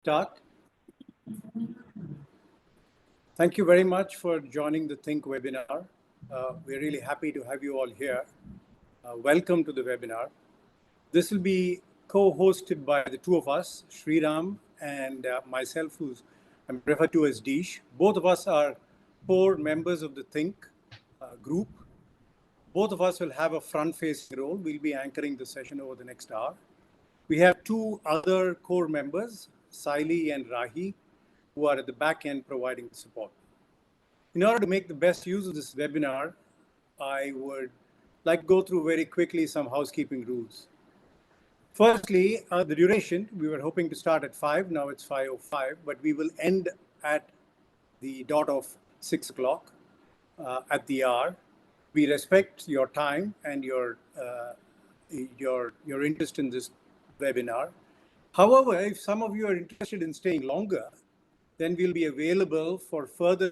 Start. Thank you very much for joining the ThinQ webinar. We're really happy to have you all here. Welcome to the webinar. This will be co-hosted by the two of us, Sriram and myself, who's I'm referred to as Deesh. Both of us are core members of the ThinQ group. Both of us will have a front-facing role. We'll be anchoring the session over the next hour. We have two other core members, Saili and Rahi, who are at the back end providing the support. In order to make the best use of this webinar, I would like to go through very quickly some housekeeping rules. Firstly, the duration, we were hoping to start at 5, now it's 5:05, but we will end at the dot of 6 o'clock at the hour. We respect your time and your interest in this webinar. However, if some of you are interested in staying longer, then we'll be available for further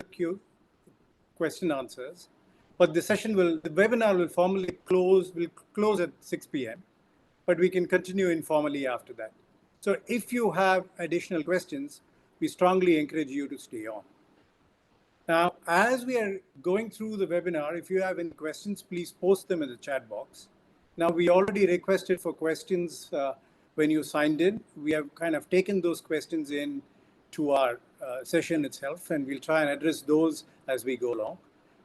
question answers. But the webinar will formally close at 6 p.m. But we can continue informally after that. So if you have additional questions, we strongly encourage you to stay on. Now, as we are going through the webinar, if you have any questions, please post them in the chat box. Now, we already requested for questions when you signed in. We have kind of taken those questions in to our session itself, and we'll try and address those as we go along.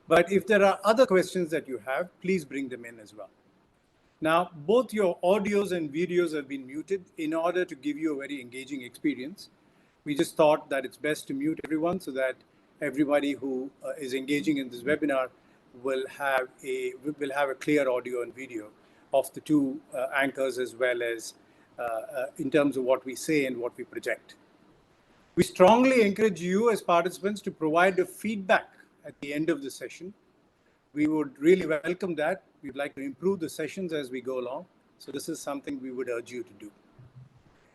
But if there are other questions that you have, please bring them in as well. Now, both your audios and videos have been muted in order to give you a very engaging experience. We just thought that it's best to mute everyone so that everybody who is engaging in this webinar will have a clear audio and video of the two anchors, as well as in terms of what we say and what we project. We strongly encourage you as participants to provide a feedback at the end of the session. We would really welcome that. We'd like to improve the sessions as we go along. So this is something we would urge you to do.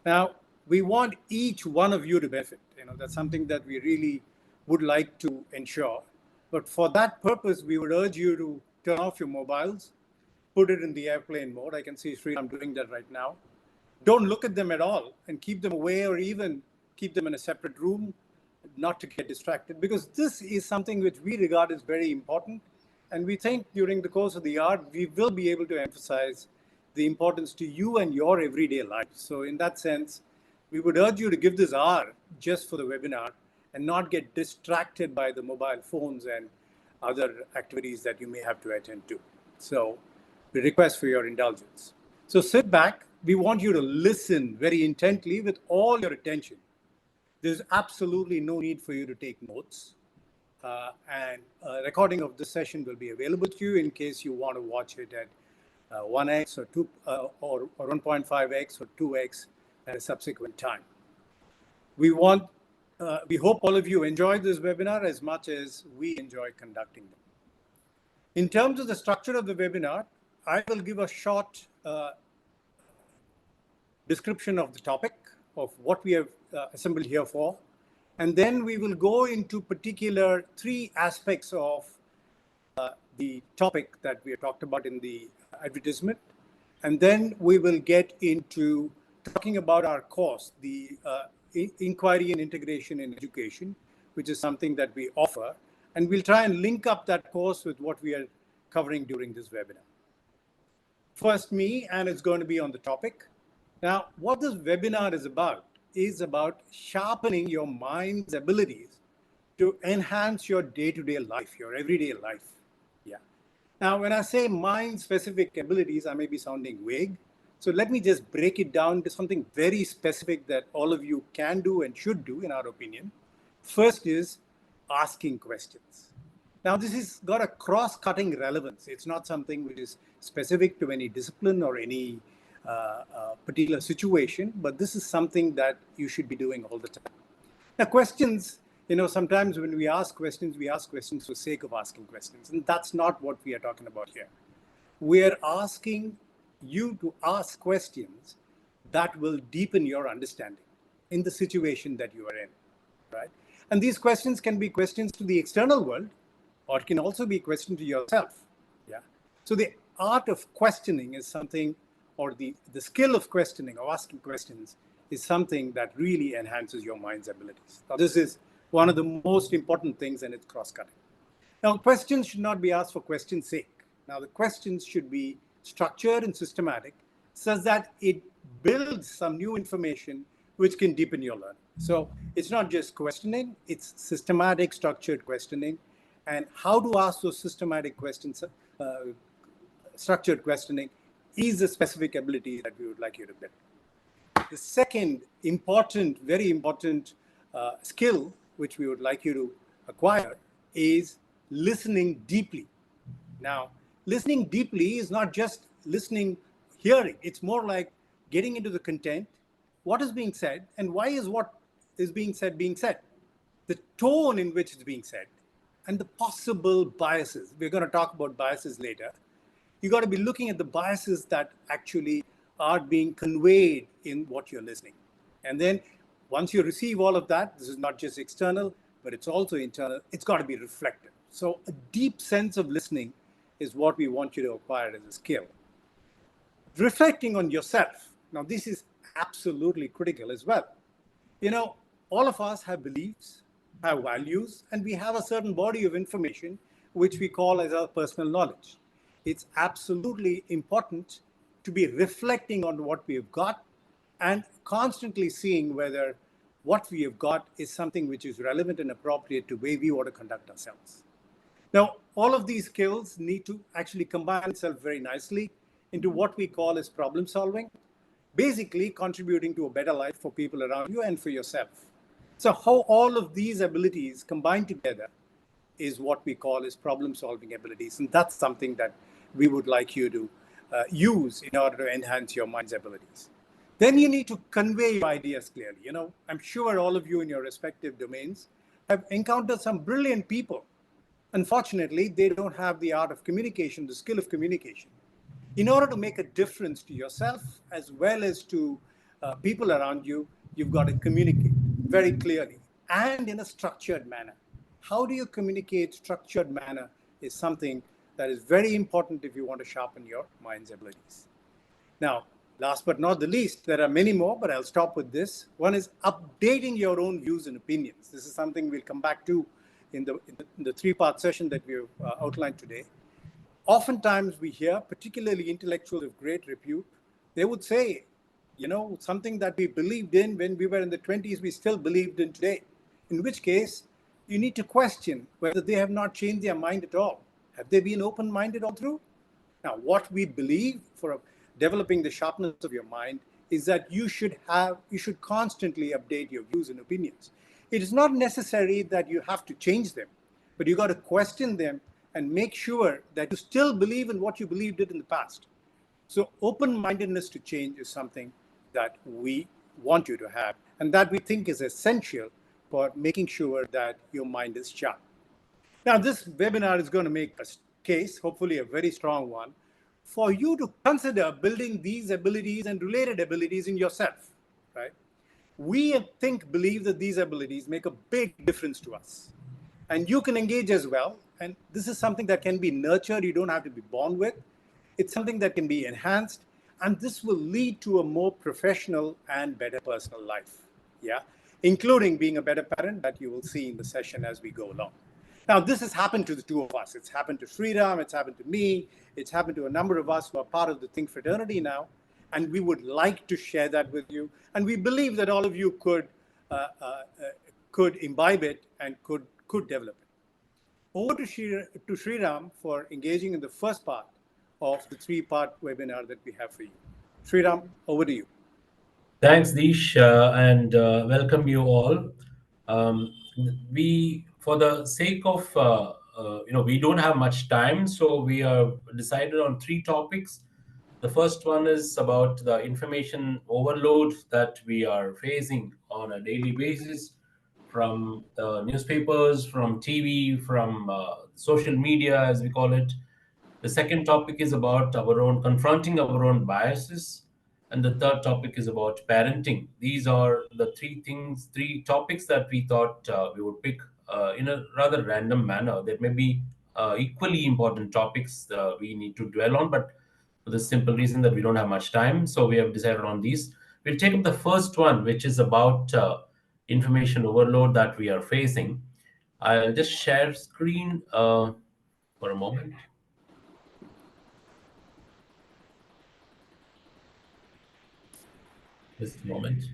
Now, we want each one of you to benefit. That's something that we really would like to ensure. But for that purpose, we would urge you to turn off your mobiles, put it in the airplane mode. I can see Sriram doing that right now. Don't look at them at all and keep them away, or even keep them in a separate room, not to get distracted, because this is something which we regard as very important. And we think during the course of the hour, we will be able to emphasize the importance to you and your everyday life. So in that sense, we would urge you to give this hour just for the webinar and not get distracted by the mobile phones and other activities that you may have to attend to. So we request for your indulgence. So sit back. We want you to listen very intently with all your attention. There's absolutely no need for you to take notes. And a recording of this session will be available to you in case you want to watch it at 1x or 2 or 1.5x or 2x at a subsequent time. We hope all of you enjoyed this webinar as much as we enjoy conducting them. In terms of the structure of the webinar, I will give a short description of the topic of what we have assembled here for. And then we will go into particular 3 aspects of the topic that we have talked about in the advertisement. And then we will get into talking about our course, the Inquiry and Integration in Education, which is something that we offer. And we'll try and link up that course with what we are covering during this webinar. First, me, and it's going to be on the topic. Now, what this webinar is about sharpening your mind's abilities to enhance your day-to-day life, your everyday life. Yeah. Now, when I say mind-specific abilities, I may be sounding vague. So let me just break it down to something very specific that all of you can do and should do, in our opinion. First is asking questions. Now, this has got a cross-cutting relevance. It's not something which is specific to any discipline or any particular situation, but this is something that you should be doing all the time. Now, questions, sometimes when we ask questions for the sake of asking questions, and that's not what we are talking about here. We're asking you to ask questions that will deepen your understanding in the situation that you are in, right? And these questions can be questions to the external world, or it can also be a question to yourself, yeah? So the art of questioning is something, or the skill of questioning or asking questions is something that really enhances your mind's abilities. Now, this is one of the most important things, and it's cross-cutting. Now, questions should not be asked for question's sake. Now, the questions should be structured and systematic such that it builds some new information which can deepen your learning. So it's not just questioning, it's systematic, structured questioning. And how to ask those systematic questions, structured questioning, is a specific ability that we would like you to build. The second important, very important skill which we would like you to acquire is listening deeply. Now, listening deeply is not just listening, hearing. It's more like getting into the content, what is being said, and why is what is being said, the tone in which it's being said, and the possible biases. We're going to talk about biases later. You got to be looking at the biases that actually are being conveyed in what you're listening. And then once you receive all of that, this is not just external, but it's also internal. It's got to be reflective. So a deep sense of listening is what we want you to acquire as a skill. Reflecting on yourself. Now, this is absolutely critical as well. You know, all of us have beliefs, have values, and we have a certain body of information which we call as our personal knowledge. It's absolutely important to be reflecting on what we have got and constantly seeing whether what we have got is something which is relevant and appropriate to the way we want to conduct ourselves. Now, all of these skills need to actually combine itself very nicely into what we call as problem solving, basically contributing to a better life for people around you and for yourself. So how all of these abilities combine together is what we call as problem solving abilities. And that's something that we would like you to use in order to enhance your mind's abilities. Then you need to convey your ideas clearly. You know, I'm sure all of you in your respective domains have encountered some brilliant people. Unfortunately, they don't have the art of communication, the skill of communication. In order to make a difference to yourself as well as to people around you, you've got to communicate very clearly and in a structured manner. How do you communicate structured manner is something that is very important if you want to sharpen your mind's abilities. Now, last but not the least, there are many more, but I'll stop with this. One is updating your own views and opinions. This is something we'll come back to in the three-part session that we've outlined today. Oftentimes we hear, particularly intellectuals of great repute, they would say, you know, something that we believed in when we were in the 20s, we still believed in today. In which case, you need to question whether they have not changed their mind at all. Have they been open-minded all through? Now, what we believe for developing the sharpness of your mind is that you should constantly update your views and opinions. It is not necessary that you have to change them, but you got to question them and make sure that you still believe in what you believed in the past. So open-mindedness to change is something that we want you to have, and that we think is essential for making sure that your mind is sharp. Now, this webinar is going to make a case, hopefully a very strong one, for you to consider building these abilities and related abilities in yourself, right? We believe that these abilities make a big difference to us. And you can engage as well. And this is something that can be nurtured. You don't have to be born with. It's something that can be enhanced. And this will lead to a more professional and better personal life, yeah, including being a better parent that you will see in the session as we go along. Now, this has happened to the two of us. It's happened to Sriram, it's happened to me, it's happened to a number of us who are part of the Think fraternity now, and we would like to share that with you. And we believe that all of you could imbibe it and could develop it. Over to Sriram for engaging in the first part of the three-part webinar that we have for you. Sriram, over to you. Thanks, Deesh, and welcome you all. For the sake of, we don't have much time, so we have decided on three topics. The first one is about the information overload that we are facing on a daily basis from the newspapers, from TV, from social media, as we call it. The second topic is about confronting our own biases. And the third topic is about parenting. These are the three topics that we thought we would pick in a rather random manner. There may be equally important topics we need to dwell on, but for the simple reason that we don't have much time, so we have decided on these. We'll take up the first one, which is about information overload that we are facing. I'll just share screen for a moment. Just a moment.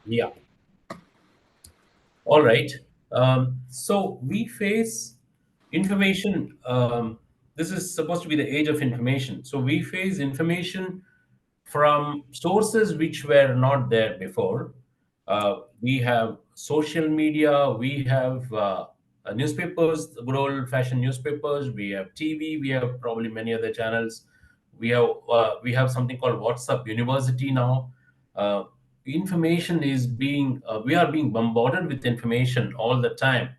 Yeah. All right. So we face information. This is supposed to be the age of information. So we face information from sources which were not there before. We have social media, we have newspapers, good old fashioned newspapers, we have TV, we have probably many other channels. We have something called WhatsApp University now. Uh, Information is being we are being bombarded with information all the time,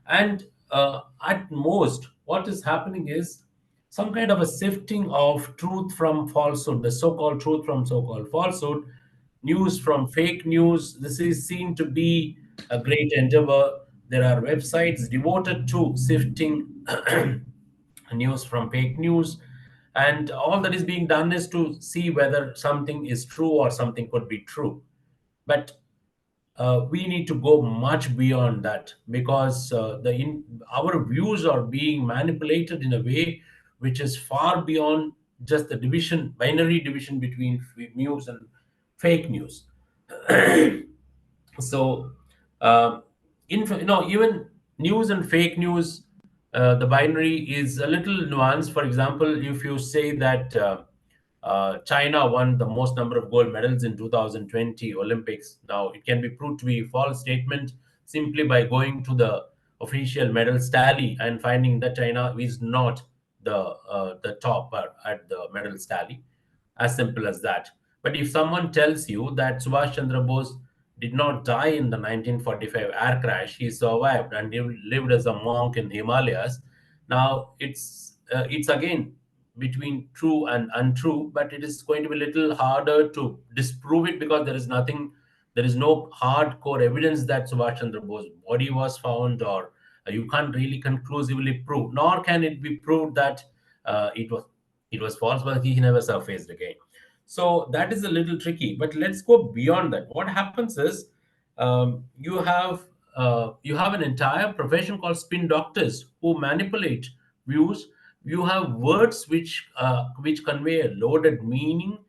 and at most what is happening is some kind of a sifting of truth from falsehood, the so-called truth from so-called falsehood, news from fake news. This is seen to be a great endeavor. There are websites devoted to sifting news from fake news, and all that is being done is to see whether something is true or something could be true. But we need to go much beyond that, because our views are being manipulated in a way which is far beyond just the binary division between news and fake news. So even news and fake news, the binary is a little nuanced. For example, if you say that China won the most number of gold medals in 2020 Olympics, now it can be proved to be a false statement simply by going to the official medals tally and finding that China is not the topper at the medals tally. As simple as that. But if someone tells you that Subhash Chandra Bose did not die in the 1945 air crash, he survived and he lived as a monk in the Himalayas. Now it's again between true and untrue, but it is going to be a little harder to disprove it, because there is no hardcore evidence that Subhash Chandra Bose's body was found, or you can't really conclusively prove, nor can it be proved that it was false, but he never surfaced again. So that is a little tricky. But let's go beyond that. What happens is, you have an entire profession called spin doctors who manipulate views. You have words which convey a loaded meaning.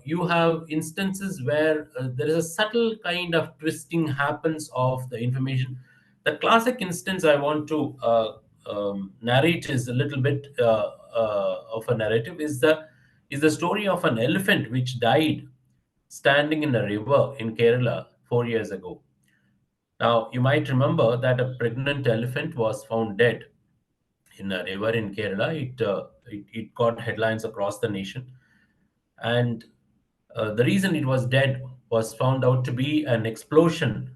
You have instances where there is a subtle kind of twisting happens of the information. The classic instance I want to narrate is a little bit of a narrative. Is the story of an elephant which died standing in a river in Kerala 4 years ago. Now, you might remember that a pregnant elephant was found dead in a river in Kerala. It got headlines across the nation, and the reason it was dead was found out to be an explosion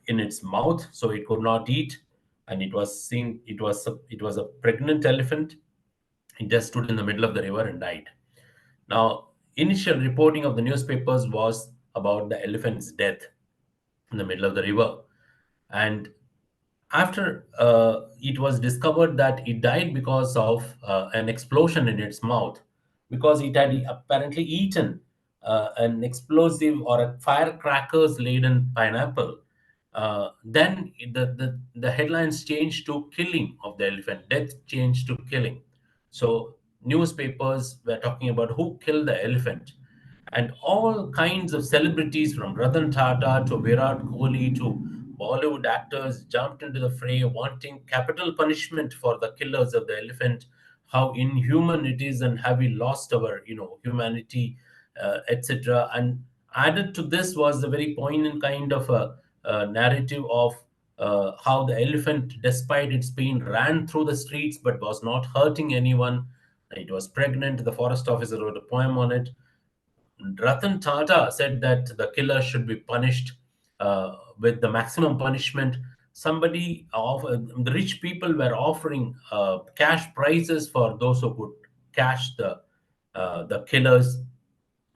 in its mouth, so it could not eat, and it was seen it was a pregnant elephant. It just stood in the middle of the river and died. Now, initial reporting of the newspapers was about the elephant's death in the middle of the river. And after it was discovered that it died because of an explosion in its mouth, because it had apparently eaten an explosive or a firecrackers laden pineapple. Then the headlines changed to killing of the elephant, death changed to killing. So newspapers were talking about who killed the elephant, and all kinds of celebrities from Ratan Tata to Virat Kohli to Bollywood actors jumped into the fray, wanting capital punishment for the killers of the elephant. How inhuman it is, and have we lost our, humanity, etc. And added to this was the very poignant kind of a narrative of how the elephant, despite its pain, ran through the streets but was not hurting anyone. It was pregnant. The forest officer wrote a poem on it. Ratan Tata said that the killer should be punished with the maximum punishment. The rich people were offering cash prizes for those who could catch the killers.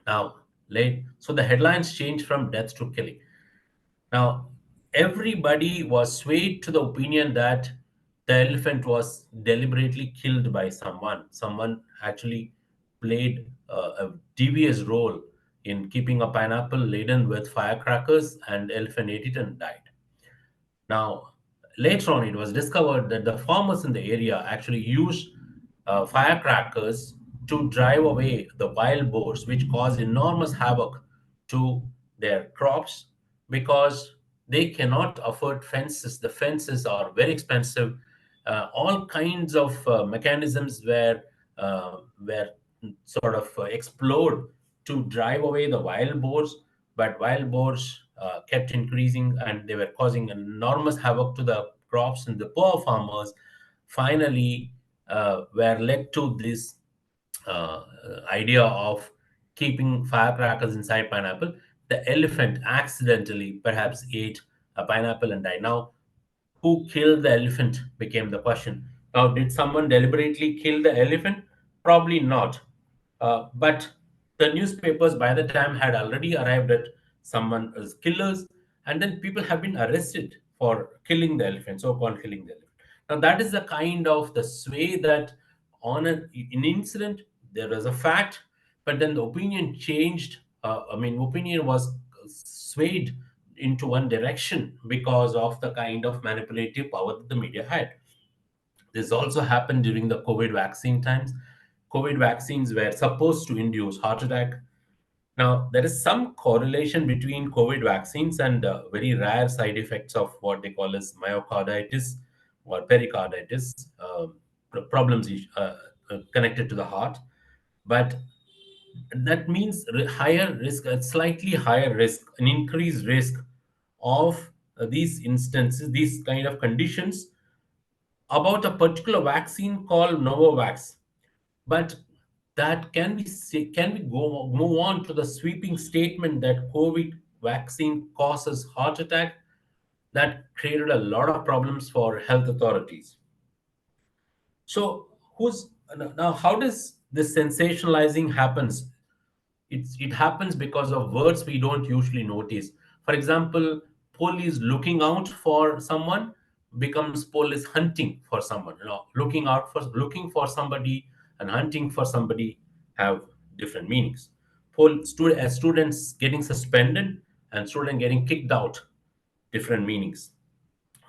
Now, so the headlines changed from death to killing. Now, everybody was swayed to the opinion that the elephant was deliberately killed by someone. Someone actually played a devious role in keeping a pineapple laden with firecrackers, and elephant ate it and died. Now, later on, it was discovered that the farmers in the area actually used firecrackers to drive away the wild boars, which caused enormous havoc to their crops because they cannot afford fences. The fences are very expensive. All kinds of mechanisms were sort of explored to drive away the wild boars, but wild boars kept increasing and they were causing enormous havoc to the crops, and the poor farmers finally were led to this uh, idea of keeping firecrackers inside pineapple. The elephant accidentally perhaps ate a pineapple and died. Now, who killed the elephant became the question. Now, did someone deliberately kill the elephant? Probably not. But the newspapers by the time had already arrived at someone as killers, and then people have been arrested for killing the elephant, so-called killing the elephant. Now, that is the kind of the sway that on an incident there was a fact, but then the opinion changed. Opinion was swayed into one direction because of the kind of manipulative power that the media had. This also happened during the COVID vaccine times. COVID vaccines were supposed to induce heart attack. Now, there is some correlation between COVID vaccines and very rare side effects of what they call as myocarditis or pericarditis, problems connected to the heart. But that means higher risk, a slightly higher risk, an increased risk of these instances, these kind of conditions about a particular vaccine called Novavax. But that can we go move on to the sweeping statement that COVID vaccine causes heart attack? That created a lot of problems for health authorities. So who's now? How does this sensationalizing happens? It happens because of words we don't usually notice. For example, police looking out for someone becomes police hunting for someone. Looking for somebody and hunting for somebody have different meanings. Students getting suspended and student getting kicked out, different meanings.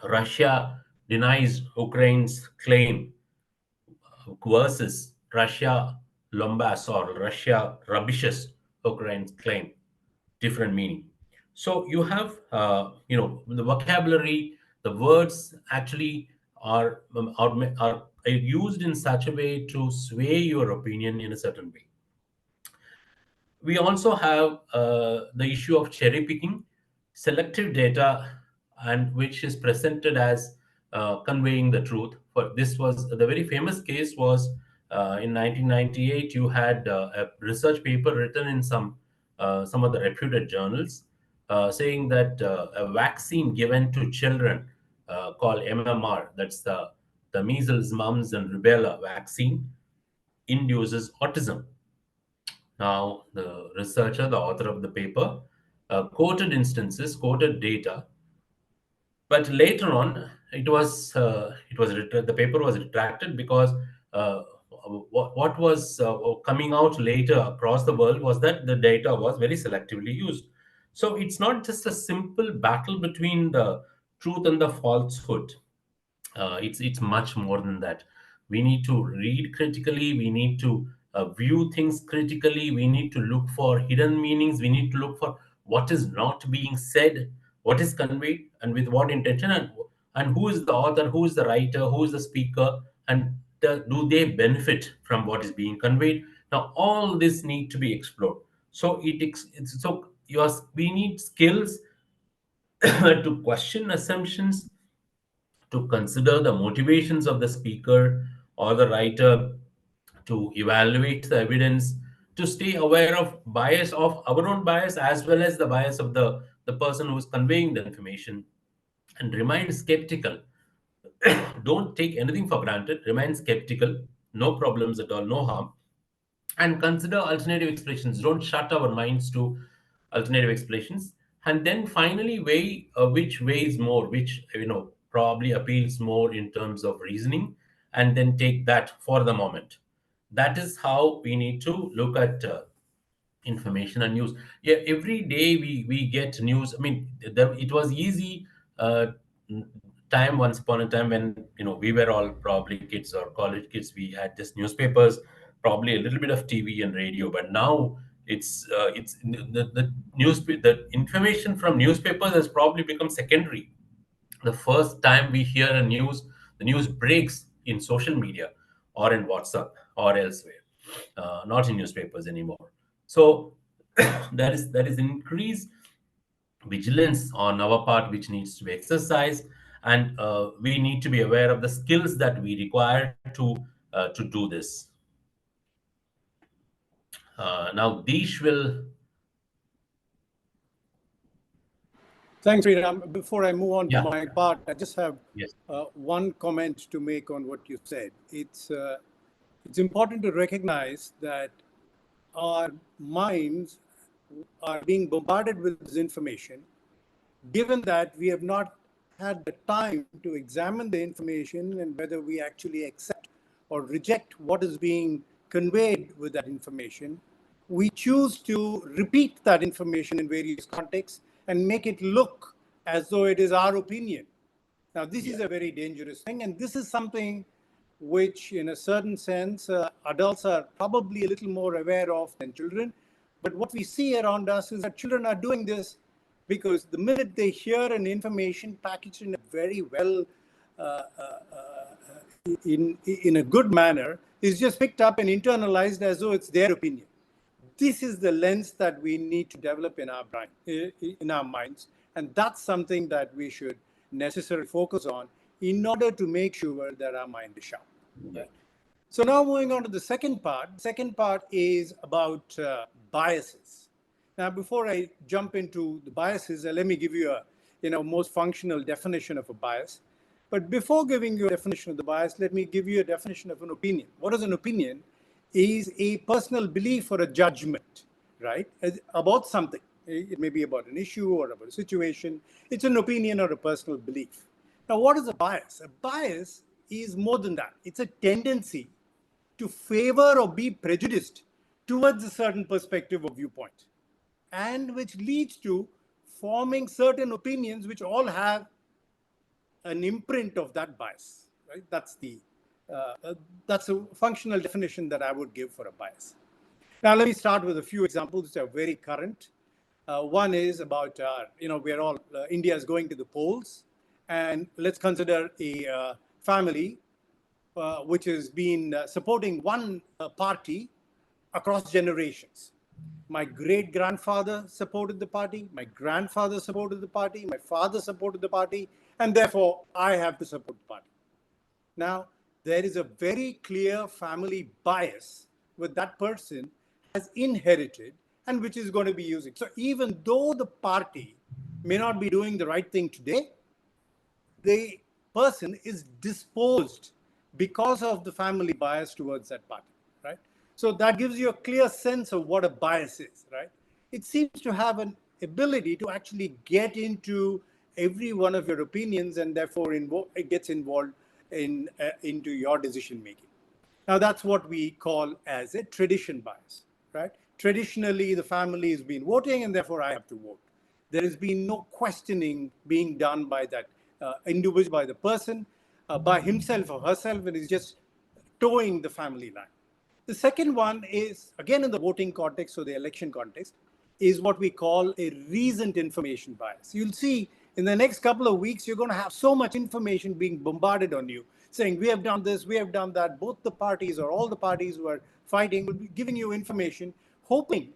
Russia denies Ukraine's claim versus Russia lambas or Russia rubbishes Ukraine's claim, different meaning. So you have, the vocabulary, the words actually are used in such a way to sway your opinion in a certain way. We also have the issue of cherry picking, selective data, and which is presented as conveying the truth. For this was the very famous case was in 1998. You had a research paper written in some of the reputed journals saying that a vaccine given to children called MMR, that's the measles, mumps, and rubella vaccine, induces autism. Now, the researcher, the author of the paper, quoted instances, quoted data, but later on, the paper was retracted because what was coming out later across the world was that the data was very selectively used. So it's not just a simple battle between the truth and the falsehood. It's much more than that. We need to read critically. We need to view things critically. We need to look for hidden meanings. We need to look for what is not being said, what is conveyed, and with what intention, and who is the author, who is the writer, who is the speaker, and do they benefit from what is being conveyed. Now all this need to be explored. So it's so we need skills to question assumptions, to consider the motivations of the speaker or the writer, to evaluate the evidence, to stay aware of bias, of our own bias as well as the bias of the person who is conveying the information, and remain skeptical. Don't take anything for granted. Remain skeptical. No problems at all, no harm. and consider alternative explanations. Don't shut our minds to alternative explanations. And then finally weigh which weighs more, which probably appeals more in terms of reasoning, and then take that for the moment. That is how we need to look at information and news. Yeah, every day we get news. I mean, it was easy uh, time once upon a time when we were all probably kids or college kids. We had just newspapers, probably a little bit of TV and radio. But now it's the information from newspapers has probably become secondary. The first time we hear the news breaks in social media or in WhatsApp or elsewhere, not in newspapers anymore. So there is increased vigilance on our part which needs to be exercised, and we need to be aware of the skills that we require to do this. Now Deesh will. Thanks, Sriram. Before I move on to Yeah. my part, I just have Yes. one comment to make on what you said. It's important to recognize that our minds are being bombarded with this information, given that we have not had the time to examine the information and whether we actually accept or reject what is being conveyed with that information. We choose to repeat that information in various contexts and make it look as though it is our opinion. Now, this is Yeah. a very dangerous thing, and this is something which, in a certain sense, adults are probably a little more aware of than children. But what we see around us is that children are doing this because the minute they hear an information packaged in a very well, uh, uh, in a good manner, is just picked up and internalized as though it's their opinion. This is the lens that we need to develop in our brain, in our minds, and that's something that we should necessarily focus on in order to make sure that our mind is sharp. Yeah. Right? So now moving on to the second part. The second part is about biases. Now, before I jump into the biases, let me give you a most functional definition of a bias. But before giving you a definition of the bias, let me give you a definition of an opinion. What is an opinion? Is a personal belief or a judgment, right, about something. It may be about an issue or about a situation. It's an opinion or a personal belief. Now, what is a bias? A bias is more than that. It's a tendency to favor or be prejudiced towards a certain perspective or viewpoint, and which leads to forming certain opinions which all have an imprint of that bias. Right? That's a functional definition that I would give for a bias. Now, let me start with a few examples which are very current. One is about, we're all, India is going to the polls, and let's consider a family which has been supporting one party across generations. My great grandfather supported the party, my grandfather supported the party, my father supported the party, and therefore I have to support the party. Now, there is a very clear family bias with that person has inherited and which is going to be using. So even though the party may not be doing the right thing today, the person is disposed because of the family bias towards that party, right? So that gives you a clear sense of what a bias is, right? It seems to have an ability to actually get into every one of your opinions, and therefore it gets involved into your decision making. Now, that's what we call as a tradition bias, right? Traditionally, the family has been voting, and therefore I have to vote. There has been no questioning being done by that individual, by the person, by himself or herself, and is just towing the family line. The second one is, again, in the voting context or the election context, is what we call a recent information bias. You'll see in the next couple of weeks, you're going to have so much information being bombarded on you, saying, we have done this, we have done that. Both the parties or all the parties who are fighting will be giving you information, hoping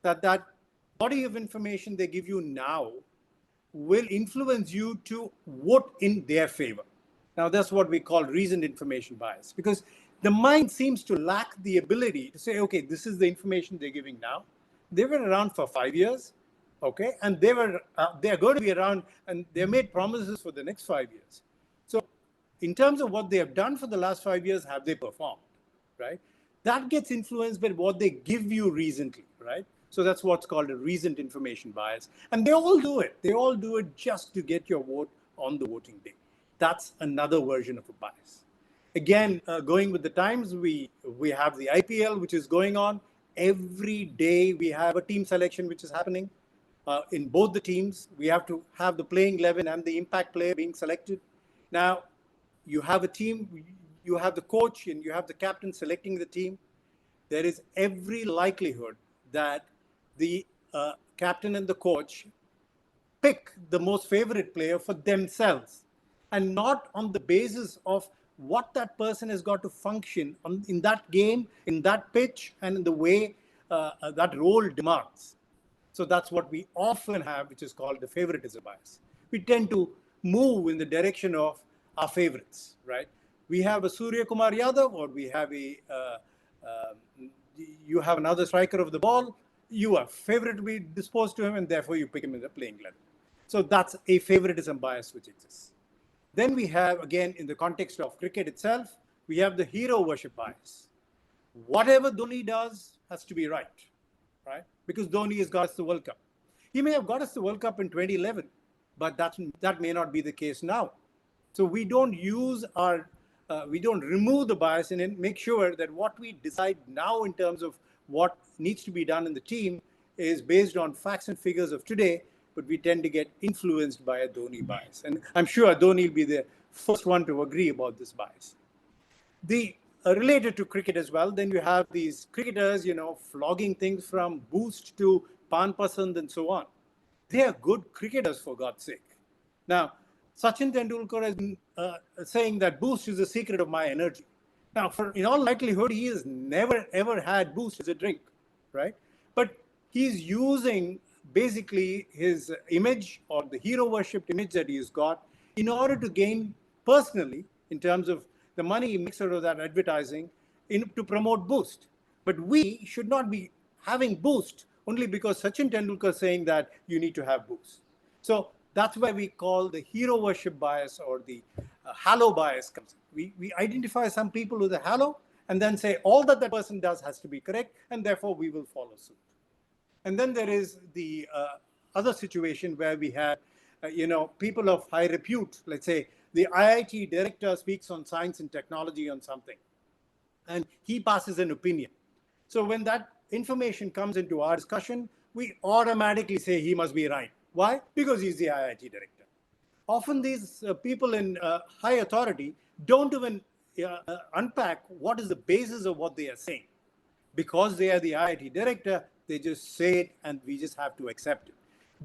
that that body of information they give you now will influence you to vote in their favor. Now, that's what we call recent information bias, because the mind seems to lack the ability to say, okay, this is the information they're giving now. They were around for 5 years, okay, and they're going to be around, and they made promises for the next 5 years. So, in terms of what they have done for the last 5 years, have they performed, right? that gets influenced by what they give you recently, right? So that's what's called a recent information bias. And they all do it. They all do it just to get your vote on the voting day. That's another version of a bias. Again, going with the times, we have the IPL, which is going on. Every day we have a team selection, which is happening. In both the teams, we have to have the playing 11 and the impact player being selected. Now, you have a team, you have the coach and you have the captain selecting the team. There is every likelihood that the captain and the coach pick the most favorite player for themselves and not on the basis of what that person has got to function in that game, in that pitch, and in the way that role demands. So that's what we often have, which is called the favoritism bias. We tend to move in the direction of our favorites, right? We have a Surya Kumar Yadav, or we have you have another striker of the ball. You are favorably disposed to him, and therefore you pick him in the playing 11. So that's a favoritism bias which exists. Then we have, again, in the context of cricket itself, we have the hero worship bias. Whatever Dhoni does has to be right? Because Dhoni has got us the World Cup. He may have got us the World Cup in 2011, but that may not be the case now. So we don't we don't remove the bias and make sure that what we decide now in terms of what needs to be done in the team is based on facts and figures of today, but we tend to get influenced by a Dhoni bias. And I'm sure Dhoni will be the first one to agree about this bias. Related to cricket as well, then you have these cricketers, flogging things from Boost to Pan Pasand and so on. They are good cricketers, for God's sake. Now, Sachin Tendulkar has been saying that Boost is the secret of my energy. Now, in all likelihood, he has never, ever had Boost as a drink, right? But he's using basically his image or the hero worshipped image that he's got in order to gain personally, in terms of the money he makes out of that advertising, to promote Boost. But we should not be having Boost only because Sachin Tendulkar is saying that you need to have Boost. So that's why we call the hero worship bias or the halo bias comes in. We identify some people with a halo and then say all that person does has to be correct, and therefore we will follow suit. And then there is the other situation where we have, people of high repute. Let's say the IIT director speaks on science and technology on something, and he passes an opinion. So when that information comes into our discussion, we automatically say he must be right. Why? Because he's the IIT director. Often these people in high authority don't even unpack what is the basis of what they are saying. Because they are the IIT director, they just say it and we just have to accept it.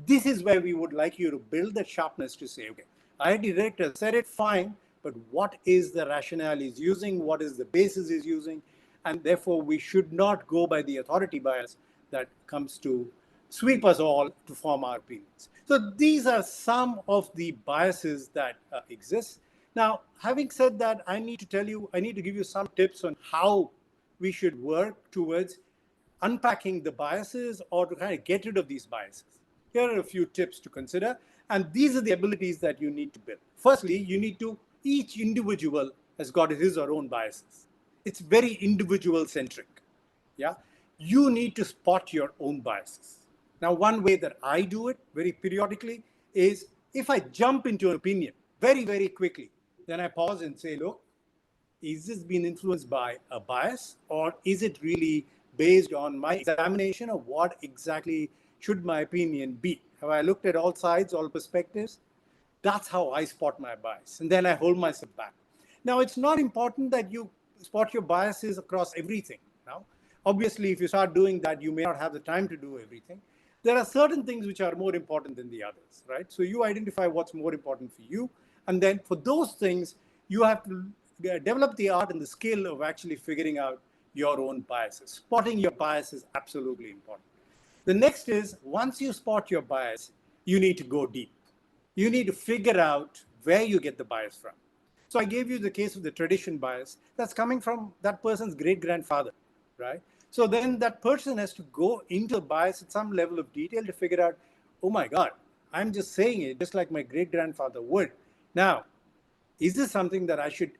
This is where we would like you to build that sharpness to say, okay, IIT director said it, fine, but what is the rationale he's using? What is the basis he's using? And therefore, we should not go by the authority bias that comes to sweep us all to form our opinions. So these are some of the biases that exist. Now, having said that, I need to give you some tips on how we should work towards unpacking the biases or to kind of get rid of these biases. Here are a few tips to consider, and these are the abilities that you need to build. Firstly, each individual has got his or her own biases. It's very individual centric. Yeah, you need to spot your own biases. Now, one way that I do it very periodically is if I jump into an opinion very, very quickly, then I pause and say, look, is this being influenced by a bias, or is it really based on my examination of what exactly should my opinion be? Have I looked at all sides, all perspectives? That's how I spot my bias. And then I hold myself back. Now, it's not important that you spot your biases across everything. Now, obviously, if you start doing that, you may not have the time to do everything. There are certain things which are more important than the others, right? So you identify what's more important for you. And then for those things, you have to develop the art and the skill of actually figuring out your own biases. Spotting your bias is absolutely important. The next is, once you spot your bias, you need to go deep. You need to figure out where you get the bias from. So I gave you the case of the tradition bias. That's coming from that person's great-grandfather, right? So then that person has to go into the bias at some level of detail to figure out, oh my God, I'm just saying it just like my great-grandfather would. Now, is this something that I should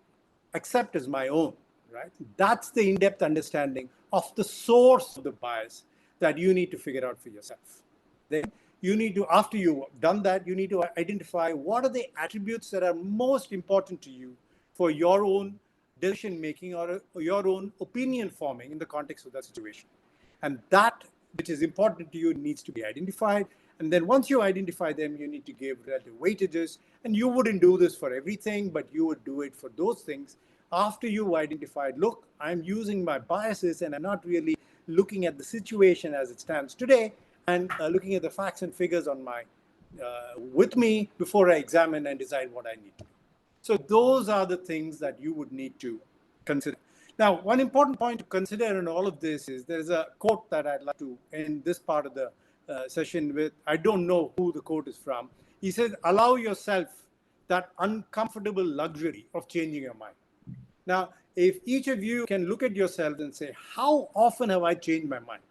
accept as my own, right? That's the in-depth understanding of the source of the bias that you need to figure out for yourself. Then you need to, after you've done that, you need to identify what are the attributes that are most important to you for your own decision making or your own opinion forming in the context of that situation. And that which is important to you needs to be identified. And then once you identify them, you need to give relative weightages. And you wouldn't do this for everything, but you would do it for those things after you've identified, look, I'm using my biases and I'm not really looking at the situation as it stands today and looking at the facts and figures on my with me before I examine and decide what I need to do. So those are the things that you would need to consider. Now, one important point to consider in all of this is there's a quote that I'd like to end this part of the session with. I don't know who the quote is from. He says, allow yourself that uncomfortable luxury of changing your mind. Now, if each of you can look at yourself and say, how often have I changed my mind?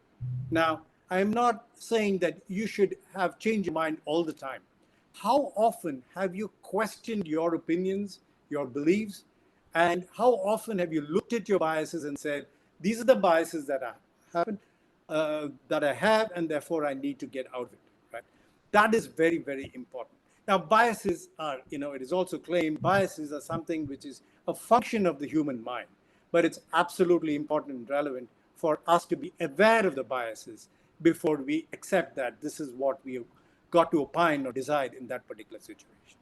Now, I'm not saying that you should have changed your mind all the time. How often have you questioned your opinions, your beliefs, and how often have you looked at your biases and said, these are the biases that I have, and therefore I need to get out of it, right? That is very, very important. Now, biases are, it is also claimed biases are something which is a function of the human mind, but it's absolutely important and relevant for us to be aware of the biases before we accept that this is what we have got to opine or decide in that particular situation.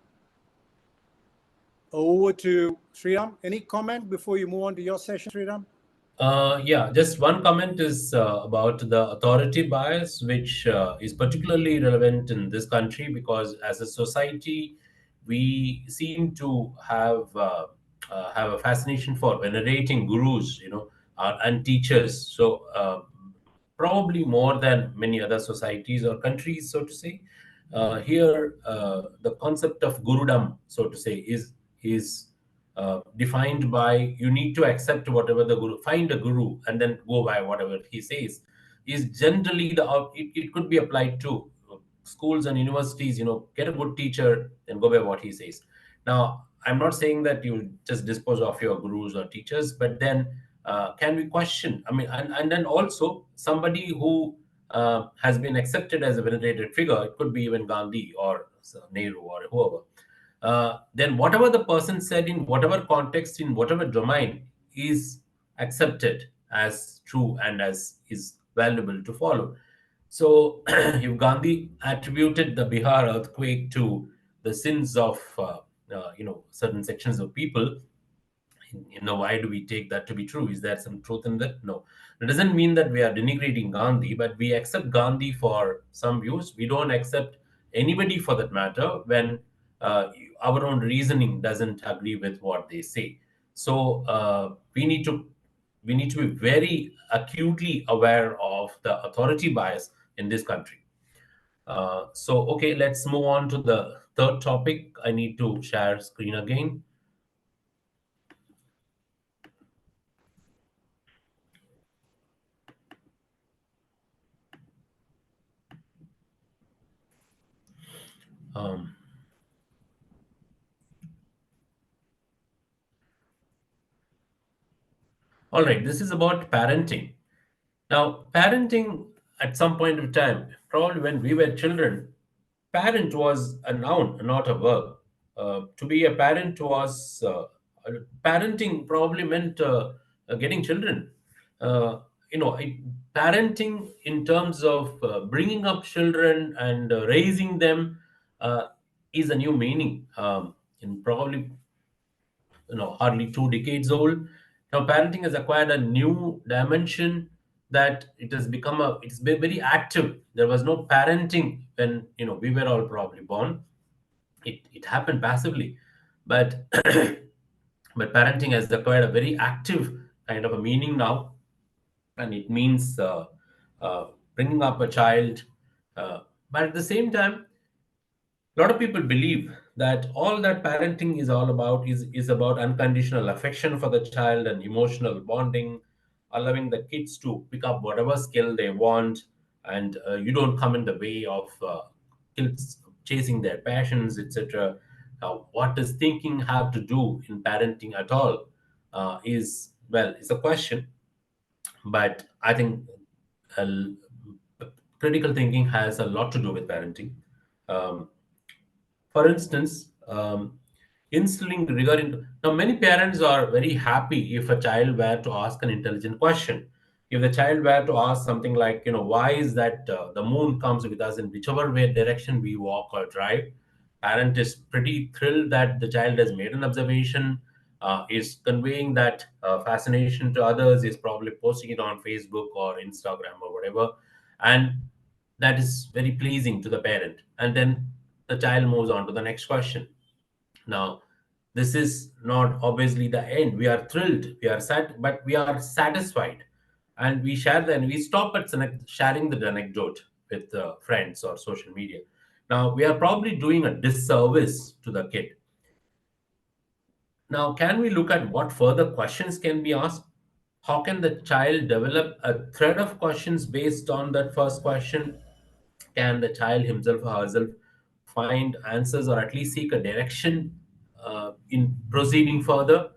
Over to Sriram. Any comment before you move on to your session, Sriram? Yeah, just one comment is about the authority bias, which is particularly relevant in this country because as a society, we seem to have a fascination for venerating gurus, and teachers. So probably more than many other societies or countries, so to say. Here, the concept of gurudom, so to say, is defined by you need to accept whatever the guru, find a guru, and then go by whatever he says. Is generally it could be applied to schools and universities. Get a good teacher and go by what he says. Now, I'm not saying that you just dispose of your gurus or teachers, but then can we question? I mean, and then also somebody who has been accepted as a venerated figure, it could be even Gandhi or Nehru or whoever. Then whatever the person said in whatever context, in whatever domain, is accepted as true and as is valuable to follow. So, if Gandhi attributed the Bihar earthquake to the sins of certain sections of people, why do we take that to be true? Is there some truth in that? No. It doesn't mean that we are denigrating Gandhi, but we accept Gandhi for some views. We don't accept anybody for that matter when our own reasoning doesn't agree with what they say. So we need to be very acutely aware of the authority bias in this country. So okay, let's move on to the third topic. I need to share screen again. Um, All right, this is about parenting. Now, parenting at some point of time, probably when we were children, parent was a noun, not a verb. To be a parent was parenting probably meant getting children. Uh, Parenting in terms of bringing up children and raising them uh, is a new meaning. In probably hardly 2 decades old. Now parenting has acquired a new dimension that it's been very active. There was no parenting when we were all probably born. It happened passively, but but parenting has acquired a very active kind of a meaning now, and it means uh, bringing up a child. But at the same time, a lot of people believe that all that parenting is all about is about unconditional affection for the child and emotional bonding, allowing the kids to pick up whatever skill they want, and you don't come in the way of kids chasing their passions, etc. What does thinking have to do in parenting at all? Is Well, it's a question, but I think uh, critical thinking has a lot to do with parenting. Um, For instance, instilling rigor into now, many parents are very happy if a child were to ask an intelligent question. If the child were to ask something like, why is that the moon comes with us in whichever way direction we walk or drive, parent is pretty thrilled that the child has made an observation, is conveying that fascination to others, is probably posting it on Facebook or Instagram or whatever, and that is very pleasing to the parent. And then the child moves on to the next question. Now, this is not obviously the end. We are thrilled, we are sad, but we are satisfied, and we share then we stop at sharing the anecdote with friends or social media. Now, we are probably doing a disservice to the kid. Now, can we look at what further questions can be asked? How can the child develop a thread of questions based on that first question? Can the child himself or herself find answers or at least seek a direction in proceeding further?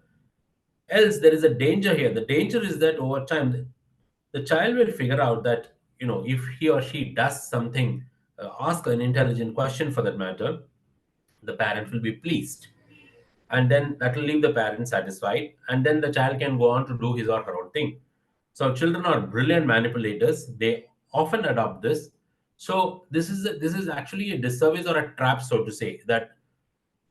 Else, there is a danger here. The danger is that over time, the child will figure out that, if he or she does something, ask an intelligent question for that matter, the parent will be pleased. And then that will leave the parent satisfied. And then the child can go on to do his or her own thing. So children are brilliant manipulators. They often adopt this. So this is actually a disservice or a trap, so to say, that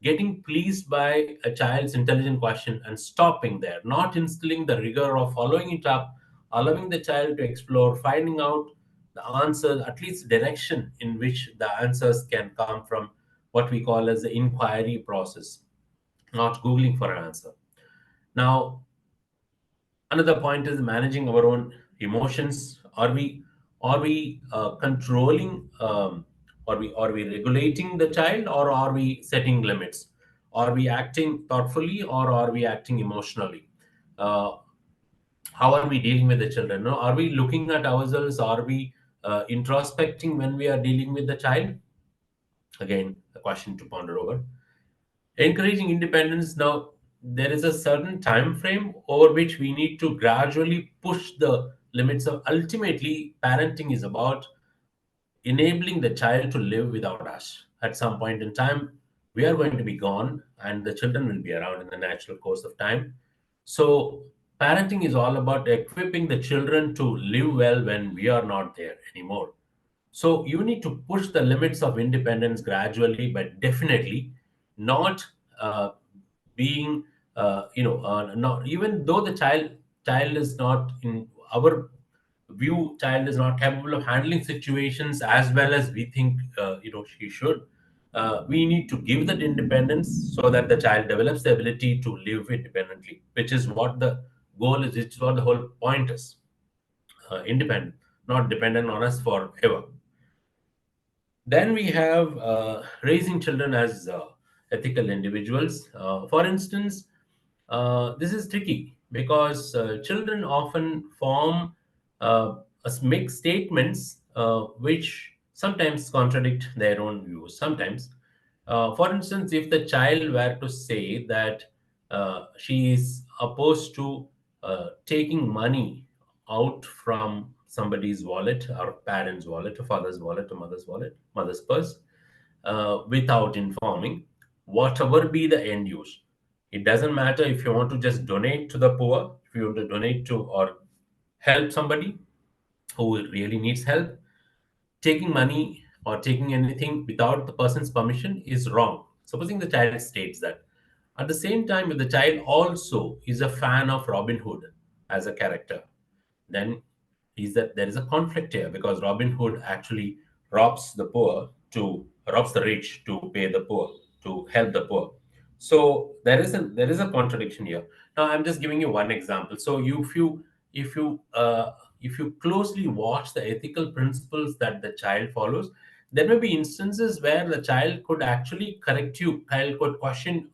getting pleased by a child's intelligent question and stopping there, not instilling the rigor of following it up, allowing the child to explore, finding out the answers, at least direction in which the answers can come from, what we call as the inquiry process, not Googling for an answer. Now, another point is managing our own emotions. Are we controlling? Are we regulating the child, or are we setting limits? Are we acting thoughtfully, or are we acting emotionally? Uh, how are we dealing with the children? No, are we looking at ourselves? Are we introspecting when we are dealing with the child? Again, a question to ponder over. Encouraging independence. Now, there is a certain time frame over which we need to gradually push the limits of. Ultimately, parenting is about enabling the child to live without us. At some point in time, we are going to be gone, and the children will be around in the natural course of time. So, parenting is all about equipping the children to live well when we are not there anymore. So you need to push the limits of independence gradually, but definitely not being, not even though the child is not in our view, child is not capable of handling situations as well as we think, she should. We need to give that independence so that the child develops the ability to live independently, which is what the goal is. It's what the whole point is. Independent, not dependent on us forever. Then we have raising children as ethical individuals. For instance, this is tricky because children often form make statements which sometimes contradict their own views. Sometimes, for instance, if the child were to say that she is opposed to taking money out from somebody's wallet, or parent's wallet, or father's wallet, or mother's wallet, mother's purse, without informing, whatever be the end use. It doesn't matter if you want to just donate to the poor, if you want to donate to or help somebody who really needs help. Taking money or taking anything without the person's permission is wrong. Supposing the child states that. At the same time, if the child also is a fan of Robin Hood as a character, then is that there is a conflict here, because Robin Hood actually robs the poor to robs the rich to pay the poor, to help the poor. So there is a contradiction here. Now I'm just giving you one example. So if you if you closely watch the ethical principles that the child follows, there may be instances where the child could actually correct you. Child could question.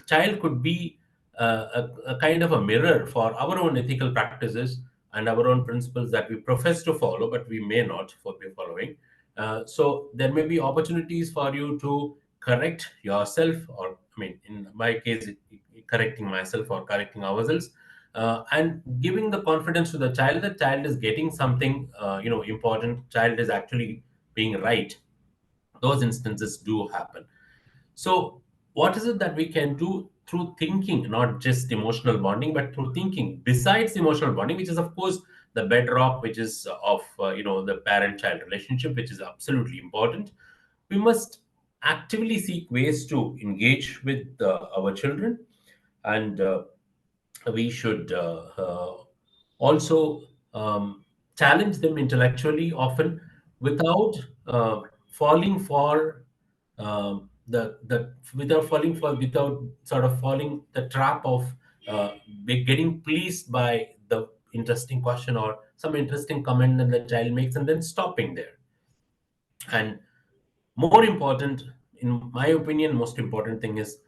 Child could be a kind of a mirror for our own ethical practices and our own principles that we profess to follow, but we may not be following. So there may be opportunities for you to correct yourself, or I mean, in my case, correcting myself or correcting ourselves. and giving the confidence to the child that child is getting something important, child is actually being right. Those instances do happen. So, what is it that we can do through thinking, not just emotional bonding, but through thinking besides emotional bonding, which is of course the bedrock, which is of the parent-child relationship, which is absolutely important. We must actively seek ways to engage with our children, and we should also challenge them intellectually often without falling for the without falling for without sort of falling the trap of getting pleased by the interesting question or some interesting comment that the child makes and then stopping there. And more important, in my opinion, most important thing is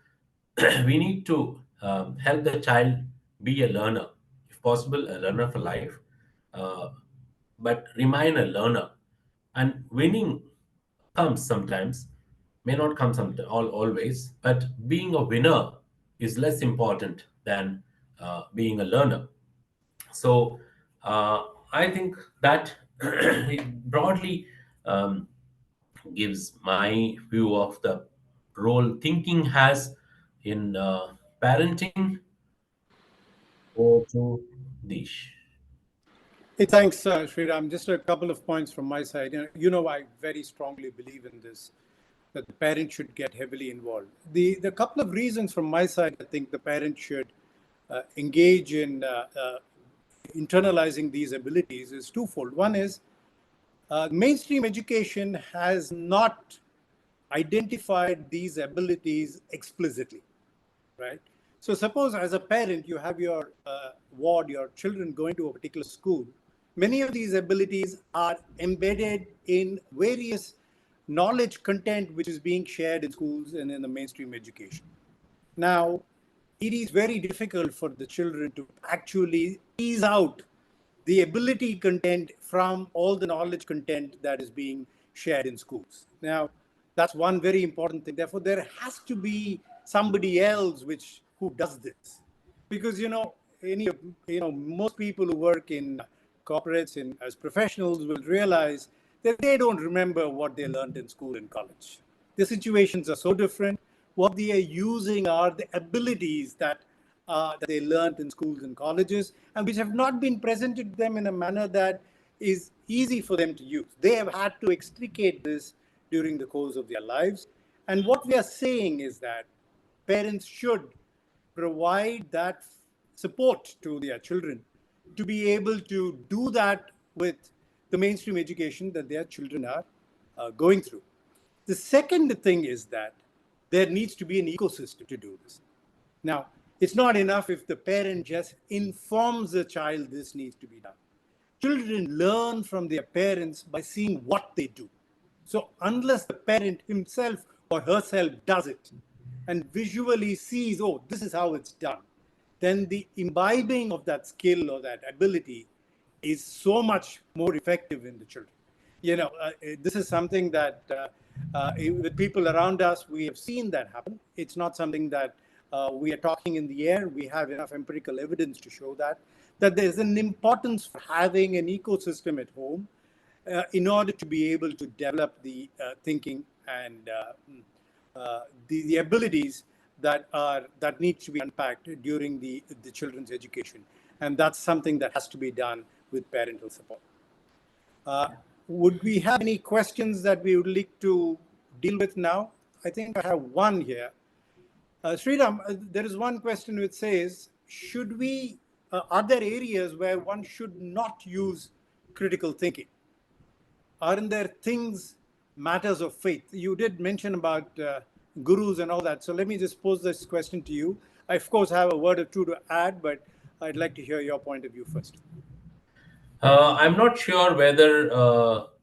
we need to help the child be a learner, if possible, a learner for life, uh, but remain a learner. And winning comes sometimes, may not come always, but being a winner is less important than being a learner. So I think that broadly um, gives my view of the role thinking has in parenting. Over to Dish. Hey, thanks, Sriram. Just a couple of points from my side. I very strongly believe in this, that the parent should get heavily involved. The couple of reasons from my side, I think the parent should engage in internalizing these abilities is twofold. One is mainstream education has not identified these abilities explicitly, right? So suppose as a parent, you have your ward, your children going to a particular school. Many of these abilities are embedded in various knowledge content which is being shared in schools and in the mainstream education. Now, it is very difficult for the children to actually tease out the ability content from all the knowledge content that is being shared in schools. Now, that's one very important thing. Therefore, there has to be somebody else who does this, because most people who work in corporates and as professionals will realize that they don't remember what they learned in school and college. The situations are so different. What they are using are the abilities that they learned in schools and colleges, and which have not been presented to them in a manner that is easy for them to use. They have had to extricate this during the course of their lives. And what we are saying is that parents should provide that support to their children to be able to do that with the mainstream education that their children are going through. The second thing is that there needs to be an ecosystem to do this. Now, it's not enough if the parent just informs the child this needs to be done. Children learn from their parents by seeing what they do. So, unless the parent himself or herself does it and visually sees, oh, this is how it's done, then the imbibing of that skill or that ability is so much more effective in the children. This is something that with people around us, we have seen that happen. It's not something that we are talking in the air. We have enough empirical evidence to show that there's an importance for having an ecosystem at home in order to be able to develop the thinking and the abilities that need to be unpacked during the children's education. And that's something that has to be done with parental support. Would we have any questions that we would like to deal with now? I think I have one here. Sriram, there is one question which says, are there areas where one should not use critical thinking? Aren't there things, matters of faith? You did mention about gurus and all that. So let me just pose this question to you. I, of course, have a word or two to add, but I'd like to hear your point of view first. I'm not sure whether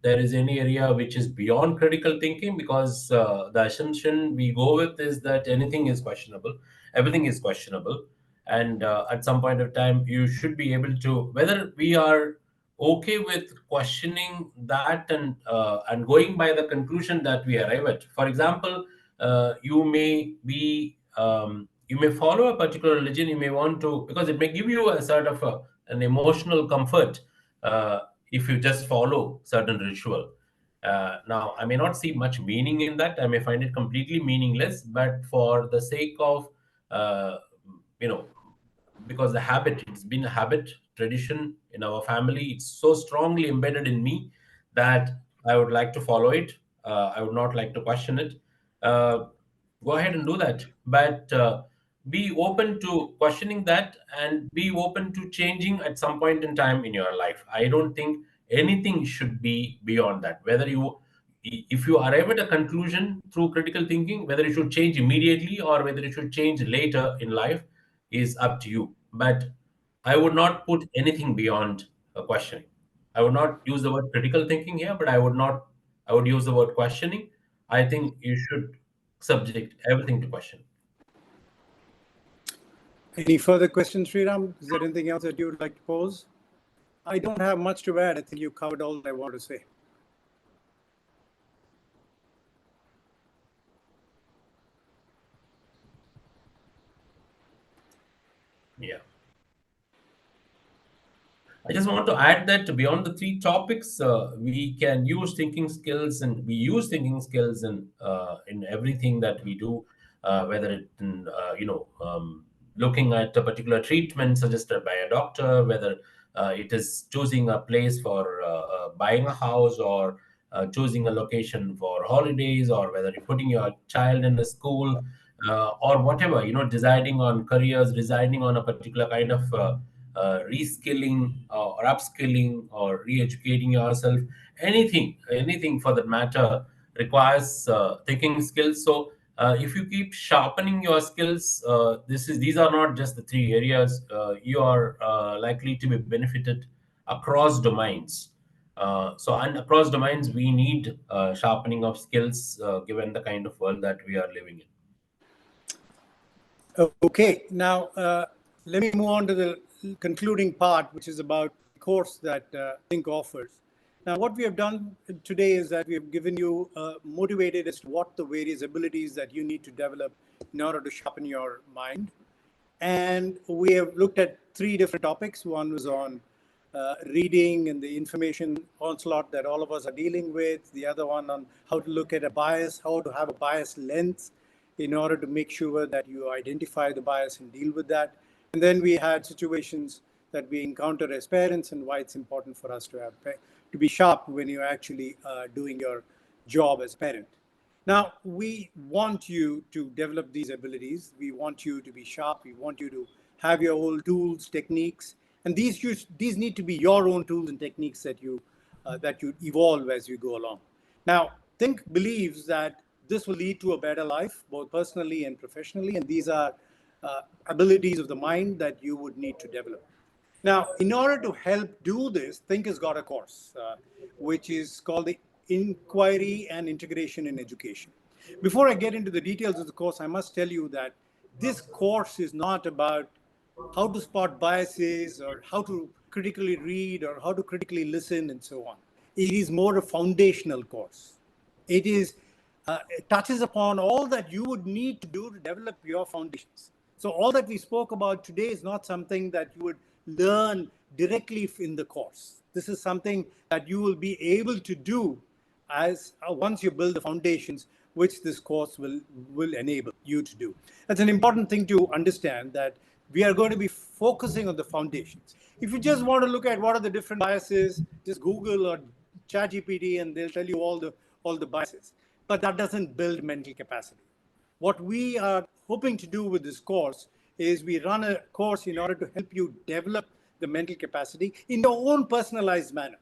there is any area which is beyond critical thinking, because the assumption we go with is that anything is questionable, everything is questionable, and at some point of time, you should be able to, whether we are okay with questioning that and going by the conclusion that we arrive at. For example, you may be you may follow a particular religion, you may want to, because it may give you a sort of an emotional comfort if you just follow certain ritual. Now, I may not see much meaning in that. I may find it completely meaningless, but for the sake of, uh, you know, because the habit, it's been a habit, tradition in our family, it's so strongly embedded in me that I would like to follow it. I would not like to question it. uh, Go ahead and do that, but be open to questioning that, and be open to changing at some point in time in your life. I don't think anything should be beyond that. Whether you, if you arrive at a conclusion through critical thinking, whether it should change immediately or whether it should change later in life is up to you. But I would not put anything beyond questioning. I would not use the word critical thinking here, but I would use the word questioning. I think you should subject everything to question. Any further questions, Sriram? Is there anything else that you would like to pose? I don't have much to add. I think you covered all that I want to say. Yeah. I just want to add that beyond the three topics, we can use thinking skills, and we use thinking skills in everything that we do, whether it in, looking at a particular treatment suggested by a doctor, whether it is choosing a place for buying a house, or choosing a location for holidays, or whether you're putting your child in a school, or whatever, deciding on careers, deciding on a particular kind of reskilling or upskilling or re-educating yourself. Anything for that matter requires thinking skills. So if you keep sharpening your skills, these are not just the three areas. You are likely to be benefited across domains. And across domains, we need sharpening of skills, given the kind of world that we are living in. Okay, now let me move on to the concluding part, which is about the course that ThinQ offers. Now, what we have done today is that we have given you motivated as to what the various abilities that you need to develop in order to sharpen your mind. And we have looked at three different topics. One was on reading and the information onslaught that all of us are dealing with. The other one on how to look at a bias, how to have a bias lens in order to make sure that you identify the bias and deal with that. And then we had situations that we encounter as parents and why it's important for us to be sharp when you're actually doing your job as parent. Now, we want you to develop these abilities. We want you to be sharp. We want you to have your own tools, techniques, and these need to be your own tools and techniques that you evolve as you go along. Now, ThinQ believes that this will lead to a better life, both personally and professionally, and these are abilities of the mind that you would need to develop. Now, in order to help do this, ThinQ has got a course, which is called the Inquiry and Integration in Education. Before I get into the details of the course, I must tell you that this course is not about how to spot biases or how to critically read or how to critically listen and so on. It is more a foundational course. It touches upon all that you would need to do to develop your foundations. So all that we spoke about today is not something that you would learn directly in the course. This is something that you will be able to do as once you build the foundations, which this course will enable you to do. That's an important thing to understand, that we are going to be focusing on the foundations. If you just want to look at what are the different biases, just Google or ChatGPT and they'll tell you all the biases. But that doesn't build mental capacity. What we are hoping to do with this course is we run a course in order to help you develop the mental capacity in your own personalized manner,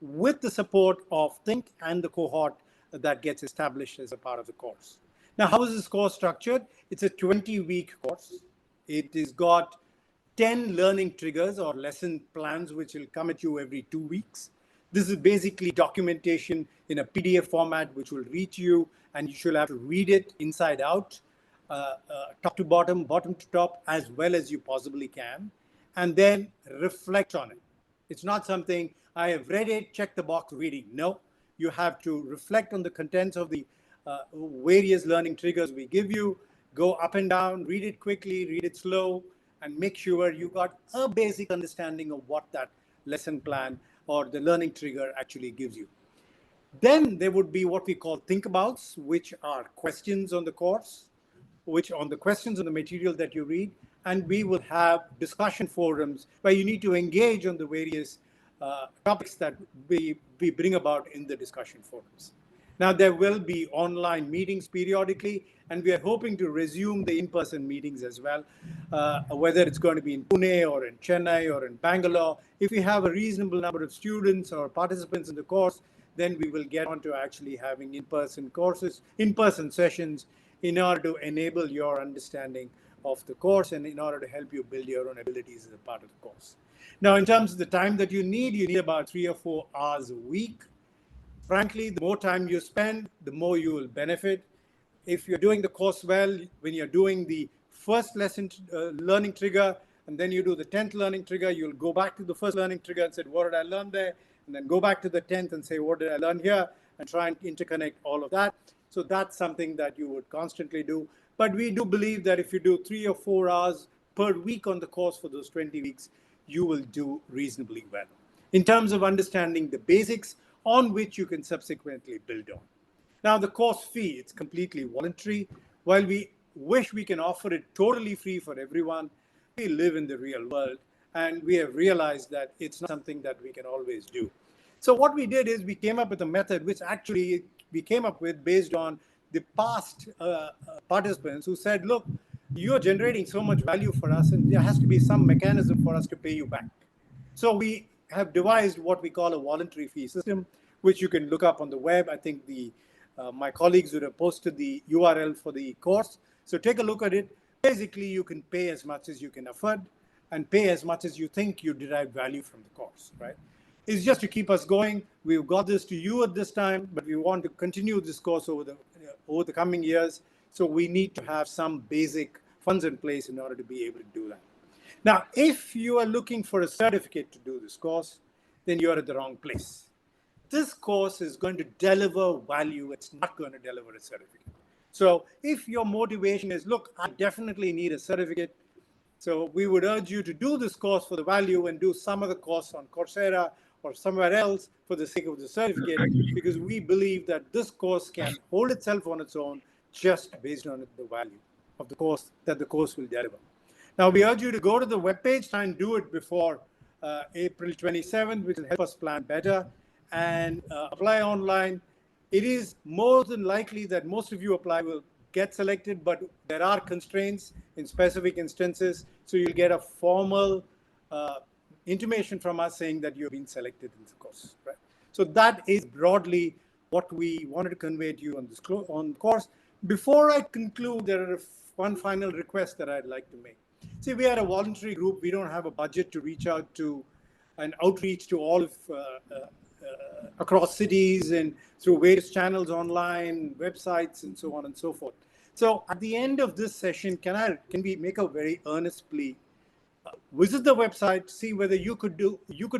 with the support of ThinQ and the cohort that gets established as a part of the course. Now, how is this course structured? It's a 20-week course. It has got 10 learning triggers or lesson plans, which will come at you every 2 weeks. This is basically documentation in a PDF format, which will reach you, and you should have to read it inside out, top to bottom, bottom to top, as well as you possibly can, and then reflect on it. It's not something I have read it, check the box, reading. No, you have to reflect on the contents of the various learning triggers we give you, Go up and down, read it quickly, read it slow, and make sure you got a basic understanding of what that lesson plan or the learning trigger actually gives you. Then there would be what we call think abouts, which are questions on the course, which on the questions on the material that you read, and we will have discussion forums where you need to engage on the various topics that we bring about in the discussion forums. Now, there will be online meetings periodically, and we are hoping to resume the in-person meetings as well, whether it's going to be in Pune or in Chennai or in Bangalore. If we have a reasonable number of students or participants in the course, then we will get on to actually having in-person courses, in-person sessions, in order to enable your understanding of the course and in order to help you build your own abilities as a part of the course. Now, in terms of the time that you need about 3 or 4 hours a week. Frankly, the more time you spend, the more you will benefit. If you're doing the course well, when you're doing the first lesson learning trigger, and then you do the 10th learning trigger, you'll go back to the first learning trigger and say, what did I learn there? And then go back to the 10th and say, what did I learn here? And try and interconnect all of that. So that's something that you would constantly do. But we do believe that if you do 3 or 4 hours per week on the course for those 20 weeks, you will do reasonably well in terms of understanding the basics on which you can subsequently build on. Now, the course fee, it's completely voluntary. While we wish we can offer it totally free for everyone, we live in the real world, and we have realized that it's not something that we can always do. So what we did is we came up with a method which actually we came up with based on the past participants who said, look, you're generating so much value for us, and there has to be some mechanism for us to pay you back. So we have devised what we call a voluntary fee system, which you can look up on the web. I think my colleagues would have posted the URL for the course. So take a look at it. Basically, you can pay as much as you can afford and pay as much as you think you derive value from the course, right? It's just to keep us going. We've got this to you at this time, but we want to continue this course over the coming years. So we need to have some basic funds in place in order to be able to do that. Now, if you are looking for a certificate to do this course, then you're at the wrong place. This course is going to deliver value. It's not going to deliver a certificate. So if your motivation is, look, I definitely need a certificate, so we would urge you to do this course for the value and do some other course on Coursera or somewhere else for the sake of the certificate, because we believe that this course can hold itself on its own just based on the value of the course that the course will deliver. Now, we urge you to go to the webpage, try and do it before April 27th, which will help us plan better, and apply online. It is more than likely that most of you apply will get selected, but there are constraints in specific instances. So you'll get a formal intimation from us saying that you've been selected in the course, right? So that is broadly what we wanted to convey to you on this course. Before I conclude, there are one final request that I'd like to make. See, we are a voluntary group. We don't have a budget to reach out to and outreach to all of across cities and through various channels online, websites, and so on and so forth. So at the end of this session, can we make a very earnest plea? Visit the website, see whether you could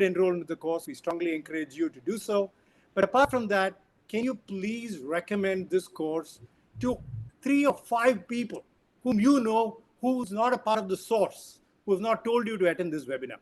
enroll into the course. We strongly encourage you to do so. But apart from that, can you please recommend this course to 3 or 5 people whom you know who's not a part of the source, who have not told you to attend this webinar?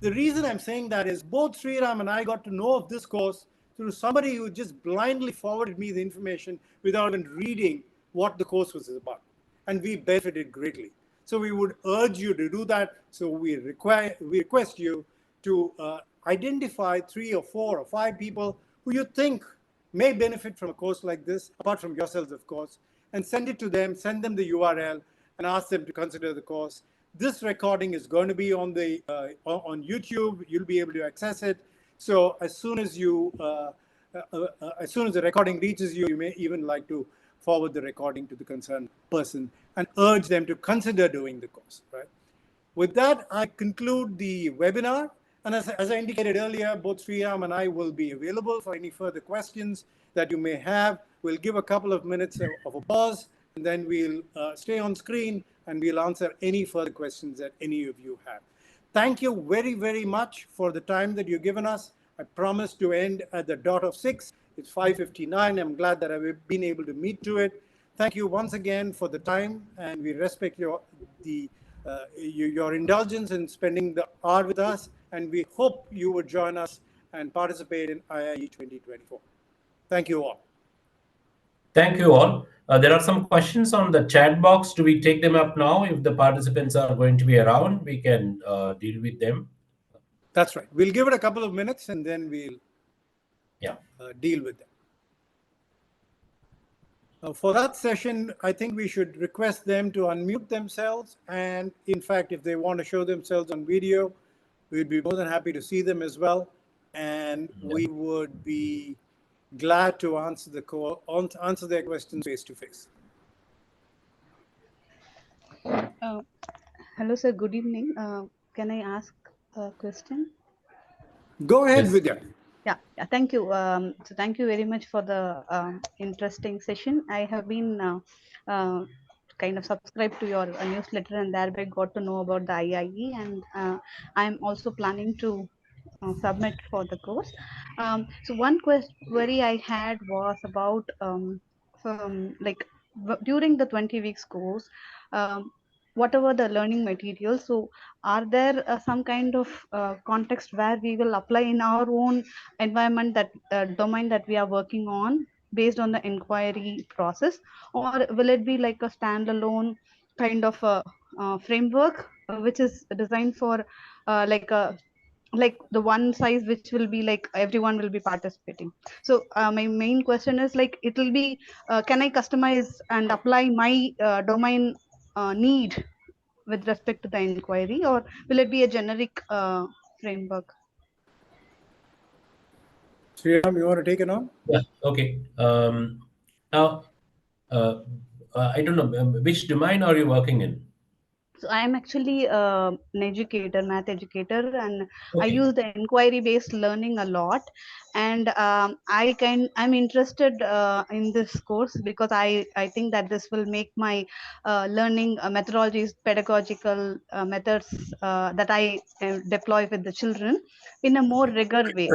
The reason I'm saying that is both Sriram and I got to know of this course through somebody who just blindly forwarded me the information without even reading what the course was about. And we benefited greatly. So we would urge you to do that. So we request you to identify 3 or 4 or 5 people who you think may benefit from a course like this, apart from yourselves, of course, and send it to them, send them the URL, and ask them to consider the course. This recording is going to be on on YouTube. You'll be able to access it. So as soon as the recording reaches you, you may even like to forward the recording to the concerned person and urge them to consider doing the course. Right. With that, I conclude the webinar. And as I indicated earlier, both Sriram and I will be available for any further questions that you may have. We'll give a couple of minutes of a pause, and then we'll stay on screen and we'll answer any further questions that any of you have. Thank you very, very much for the time that you've given us. I promise to end at the dot of 6. It's 5:59. I'm glad that I've been able to meet to it. thank you once again for the time, and we respect your indulgence in spending the hour with us, and we hope you would join us and participate in IIE 2024. Thank you all. Thank you all. There are some questions on the chat box. Do we take them up now? If the participants are going to be around, we can deal with them. That's right. We'll give it a couple of minutes and then we'll deal with them. For that session, I think we should request them to unmute themselves. And in fact, if they want to show themselves on video, we'd be more than happy to see them as well. And we would be glad to answer their questions face to face. Hello, sir. Good evening. Can I ask a question? Go ahead, Vidya. Yeah. Thank you. So thank you very much for the interesting session. I have been kind of subscribed to your newsletter and thereby got to know about the IIE, and I'm also planning to submit for the course. So one query I had was about during the 20 weeks course, whatever the learning material, so are there some kind of context where we will apply in our own environment, that domain that we are working on based on the inquiry process, or will it be like a standalone kind of a framework which is designed for like the one size which will be like everyone will be participating? So my main question is like, it will be can I customize and apply my domain need with respect to the inquiry, or will it be a generic framework? Sriram, you want to take it on? Yeah, okay. Now, I don't know, which domain are you working in? So I am actually an educator, math educator, and I Okay. use the inquiry-based learning a lot. And I'm interested in this course because I think that this will make my learning methodologies, pedagogical methods that I deploy with the children in a more rigor way.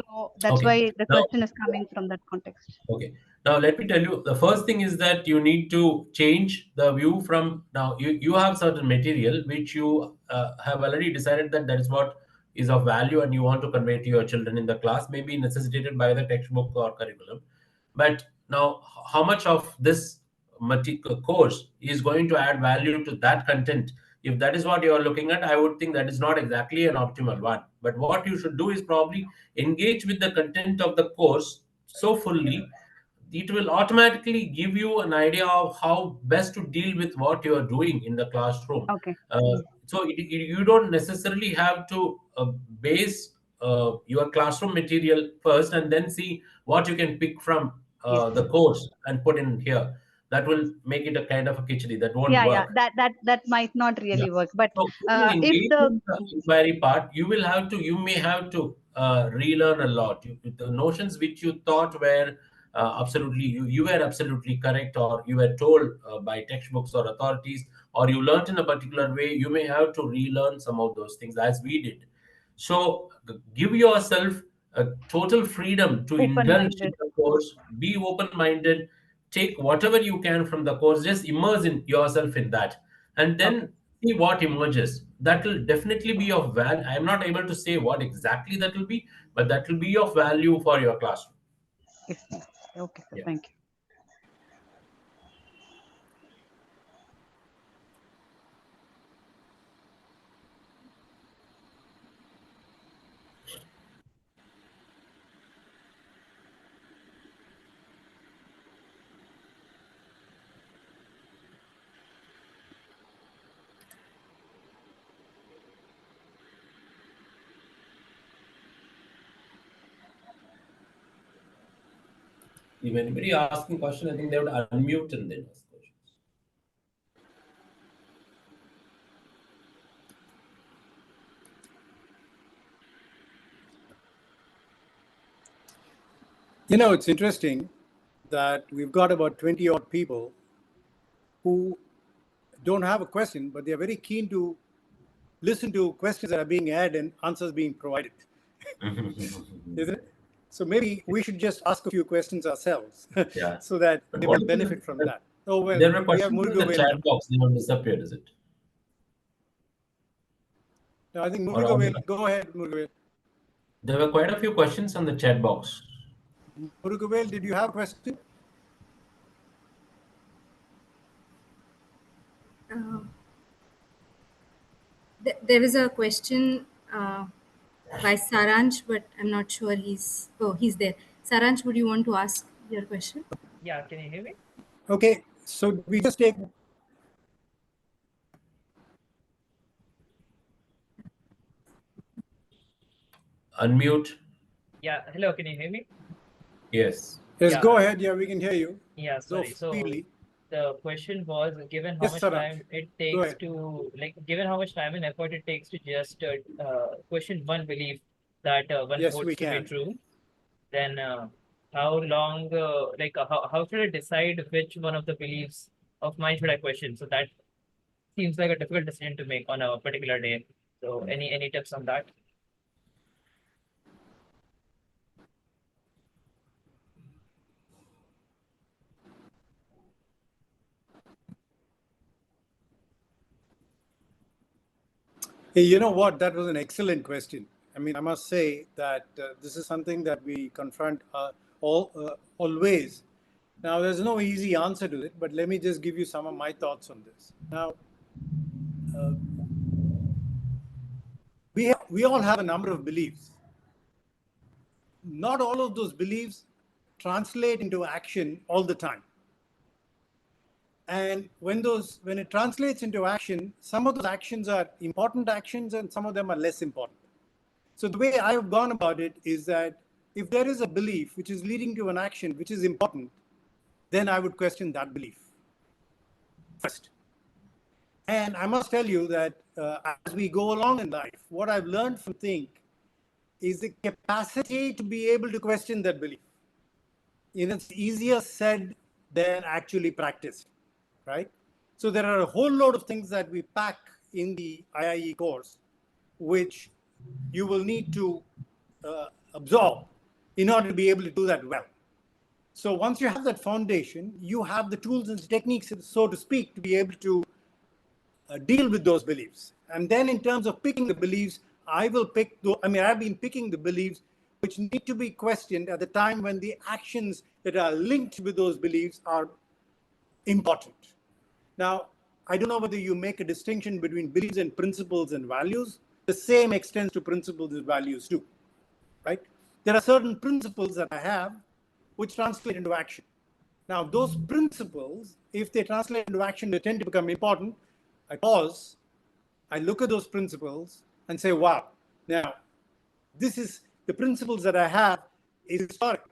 So that's Okay. why the Now, question is coming from that context. okay. Now, let me tell you, the first thing is that you need to change the view from now. You have certain material which you have already decided that that is what is of value and you want to convey to your children in the class, maybe necessitated by the textbook or curriculum. But now, how much of this course is going to add value to that content? If that is what you are looking at, I would think that is not exactly an optimal one. But what you should do is probably engage with the content of the course so fully, it will automatically give you an idea of how best to deal with what you are doing in the classroom. Okay. So you don't necessarily have to base your classroom material first and then see what you can pick from Yes. the course and put in here. That will make it a kind of a khichdi. That won't Yeah. work. That might not Yeah. really work. But So when you if engage the in the inquiry part, you may have to relearn a lot. The notions which you thought were absolutely, you were absolutely correct, or you were told by textbooks or authorities, or you learned in a particular way, you may have to relearn some of those things as we did. So give yourself a total freedom to indulge in open-minded. the course, be open-minded, take whatever you can from the course, just immerse in yourself in that, and Okay. then see what emerges. That will definitely be of value. I'm not able to say what exactly that will be, but that will be of value for your classroom. Yes. Okay, sir. Yeah. Thank you. If anybody asking question, I think they would unmute and then ask questions. You know, it's interesting that we've got about 20 odd people who don't have a question, but they're very keen to listen to questions that are being asked and answers being provided. Isn't it? So maybe we should just ask a few questions ourselves Yeah. so that But they what will is benefit from that. Oh, well, There were we have questions in the Murugavel chat now. box. They have disappeared, is it? No, I think Or on Murugavel, the- go ahead, Murugavel. There were quite a few questions on the chat box. Murugavel, did you have a question? There is a question by Saransh, but I'm not sure he's there. Saransh, would you want to ask your question? Yeah, can you hear me? Okay, so we just take. Unmute. Yeah, hello, can you hear me? Yes. Yes, Yeah. go ahead. Yeah, we can hear you. Yeah, sorry. So freely. the question was, given how Yes, much Saransh. time it Go takes ahead. to, given how much time and effort it takes to just question one belief that one Yes, holds we to be can. true, then how long, how should I decide which one of the beliefs of mine should I question? So that seems like a difficult decision to make on a particular day. So any tips on that? Hey, you know what? That was an excellent question. I mean, I must say that this is something that we confront always. Now, there's no easy answer to it, but let me just give you some of my thoughts on this. Now, we all have a number of beliefs. Not all of those beliefs translate into action all the time. And when it translates into action, some of those actions are important actions and some of them are less important. So the way I've gone about it is that if there is a belief which is leading to an action which is important, then I would question that belief first. And I must tell you that as we go along in life, what I've learned from Think is the capacity to be able to question that belief. It's easier said than actually practiced, right? So there are a whole load of things that we pack in the IIE course, which you will need to absorb in order to be able to do that well. So once you have that foundation, you have the tools and techniques, so to speak, to be able to deal with those beliefs. And then in terms of picking the beliefs, I've been picking the beliefs which need to be questioned at the time when the actions that are linked with those beliefs are important. Now, I don't know whether you make a distinction between beliefs and principles and values. The same extends to principles and values too, right? There are certain principles that I have which translate into action. Now, those principles, if they translate into action, they tend to become important. I pause, I look at those principles and say, wow, now, this is the principles that I have is historic.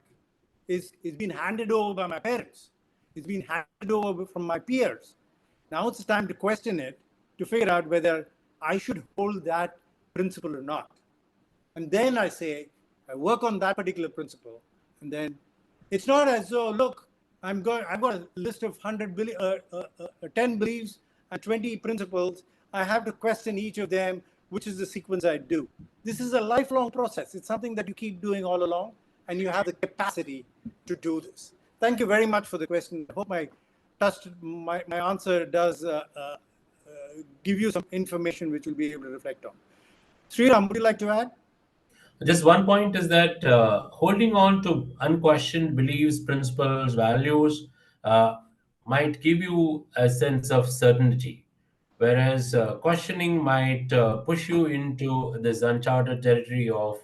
It's been handed over by my parents. It's been handed over from my peers. Now it's time to question it, to figure out whether I should hold that principle or not. And then I say, I work on that particular principle. And then it's not as though, look, I've got a list of 10 beliefs and 20 principles. I have to question each of them, which is the sequence I do. This is a lifelong process. It's something that you keep doing all along, and you have the capacity to do this. Thank you very much for the question. I hope my answer does give you some information which you'll be able to reflect on. Sriram, would you like to add? Just one point is that holding on to unquestioned beliefs, principles, values might give you a sense of certainty, whereas questioning might push you into this uncharted territory of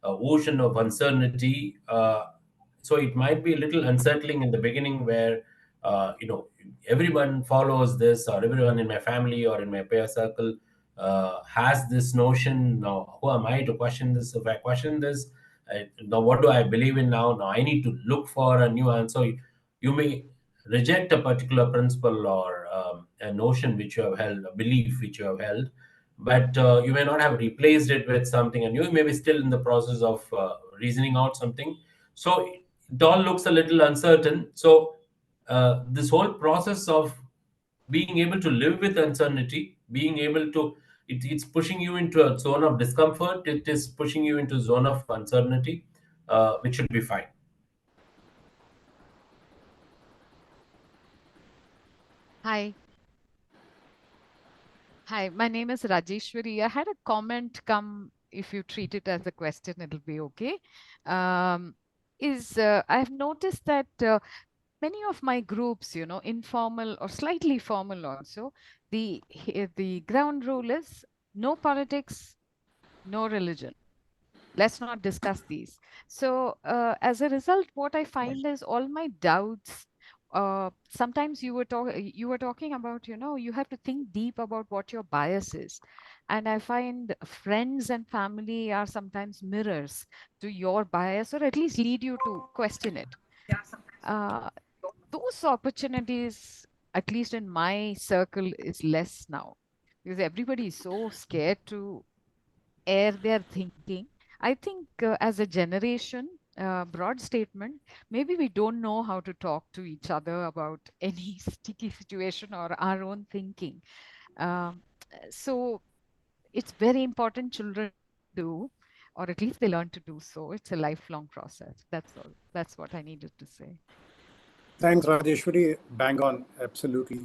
ocean of uncertainty. So it might be a little unsettling in the beginning, where everyone follows this, or everyone in my family or in my peer circle has this notion. Now who am I to question this? If I question this, now what do I believe in now I need to look for a new answer. You may reject a particular principle or a notion which you have held, a belief which you have held, but you may not have replaced it with something, and you may be still in the process of reasoning out something. So it all looks a little uncertain. So this whole process of being able to live with uncertainty, being able to, it's pushing you into a zone of discomfort. It is pushing you into a zone of uncertainty, which should be fine. Hi. Hi, my name is Rajeshwari. I had a comment come, if you treat it as a question, it'll be okay. I've noticed that many of my groups, informal or slightly formal also, the ground rule is no politics, no religion. Let's not discuss these. So as a result, what I find is all my doubts. Sometimes you were talking about, you have to think deep about what your bias is, and I find friends and family are sometimes mirrors to your bias, or at least lead you to question it. Uh, those opportunities, at least in my circle, is less now because everybody is so scared to air their thinking. I think as a generation, broad statement, maybe we don't know how to talk to each other about any sticky situation or our own thinking. Um, so it's very important children do, or at least they learn to do so. It's a lifelong process. That's all. That's what I needed to say. Thanks, Rajeshwari. Bang on. Absolutely.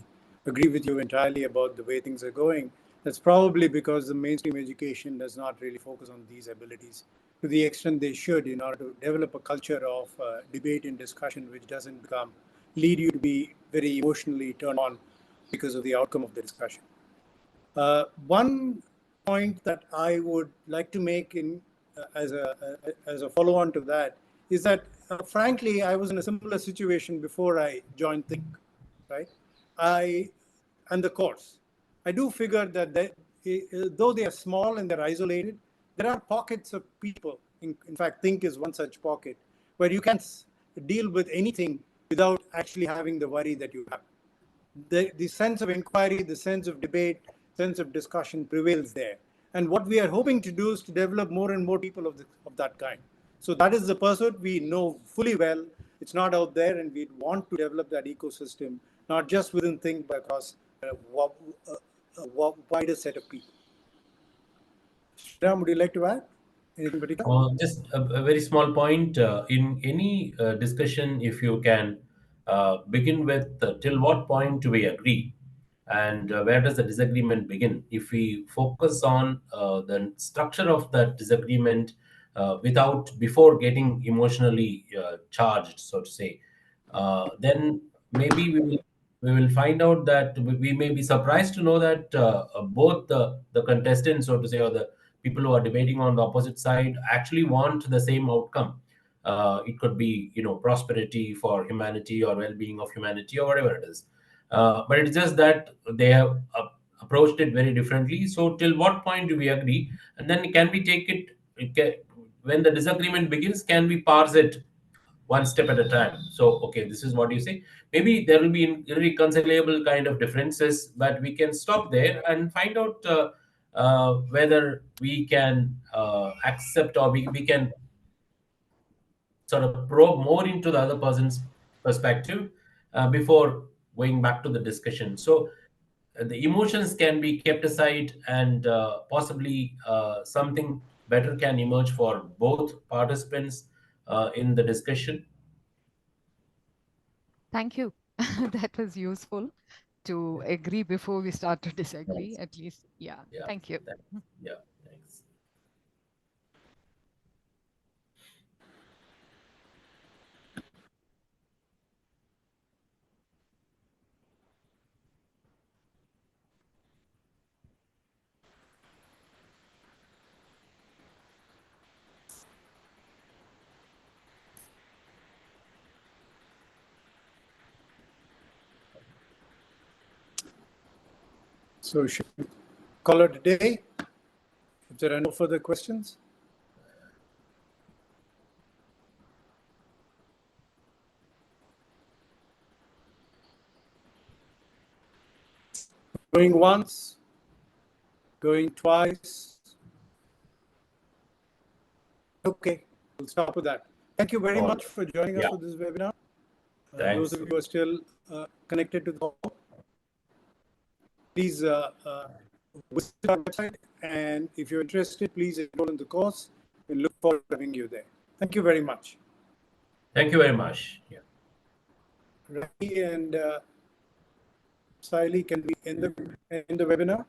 Agree with you entirely about the way things are going. That's probably because the mainstream education does not really focus on these abilities to the extent they should in order to develop a culture of debate and discussion, which doesn't lead you to be very emotionally turned on because of the outcome of the discussion. One point that I would like to make as a follow-on to that is that, frankly, I was in a similar situation before I joined Think, right? And the course. I do figure that though they are small and they're isolated, there are pockets of people. In fact, Think is one such pocket where you can deal with anything without actually having the worry that you have. The sense of inquiry, the sense of debate, sense of discussion prevails there. And what we are hoping to do is to develop more and more people of that kind. So that is the pursuit we know fully well. It's not out there, and we want to develop that ecosystem, not just within Think, but across a wider set of people. Sriram, would you like to add anything particular? Just a very small point. In any discussion, if you can begin with till what point do we agree, and where does the disagreement begin? If we focus on the structure of that disagreement before getting emotionally charged, so to say, then maybe we will find out that we may be surprised to know that both the contestants, so to say, or the people who are debating on the opposite side actually want the same outcome. It could be, prosperity for humanity or well-being of humanity or whatever it is. But it's just that they have approached it very differently. So till what point do we agree? And then can we take when the disagreement begins, can we parse it one step at a time? So, okay, this is what you say. Maybe there will be irreconcilable kind of differences, but we can stop there and find out whether we can accept, or we can sort of probe more into the other person's perspective before going back to the discussion. So the emotions can be kept aside, and possibly something better can emerge for both participants in the discussion. Thank you. That was useful to agree before we start to disagree, at least. Yeah. Yeah. Thank you. Yeah. Thanks. So should we call it a day? If there are no further questions. Going once, going twice. Okay, we'll stop with that. Thank you very much for joining us for this webinar. Those of you who are still connected to the call, please visit our website, and if you're interested, please enroll in the course. We look forward to having you there. Thank you very much. Thank you very much. Yeah. Ravi and Saili, can we end the webinar?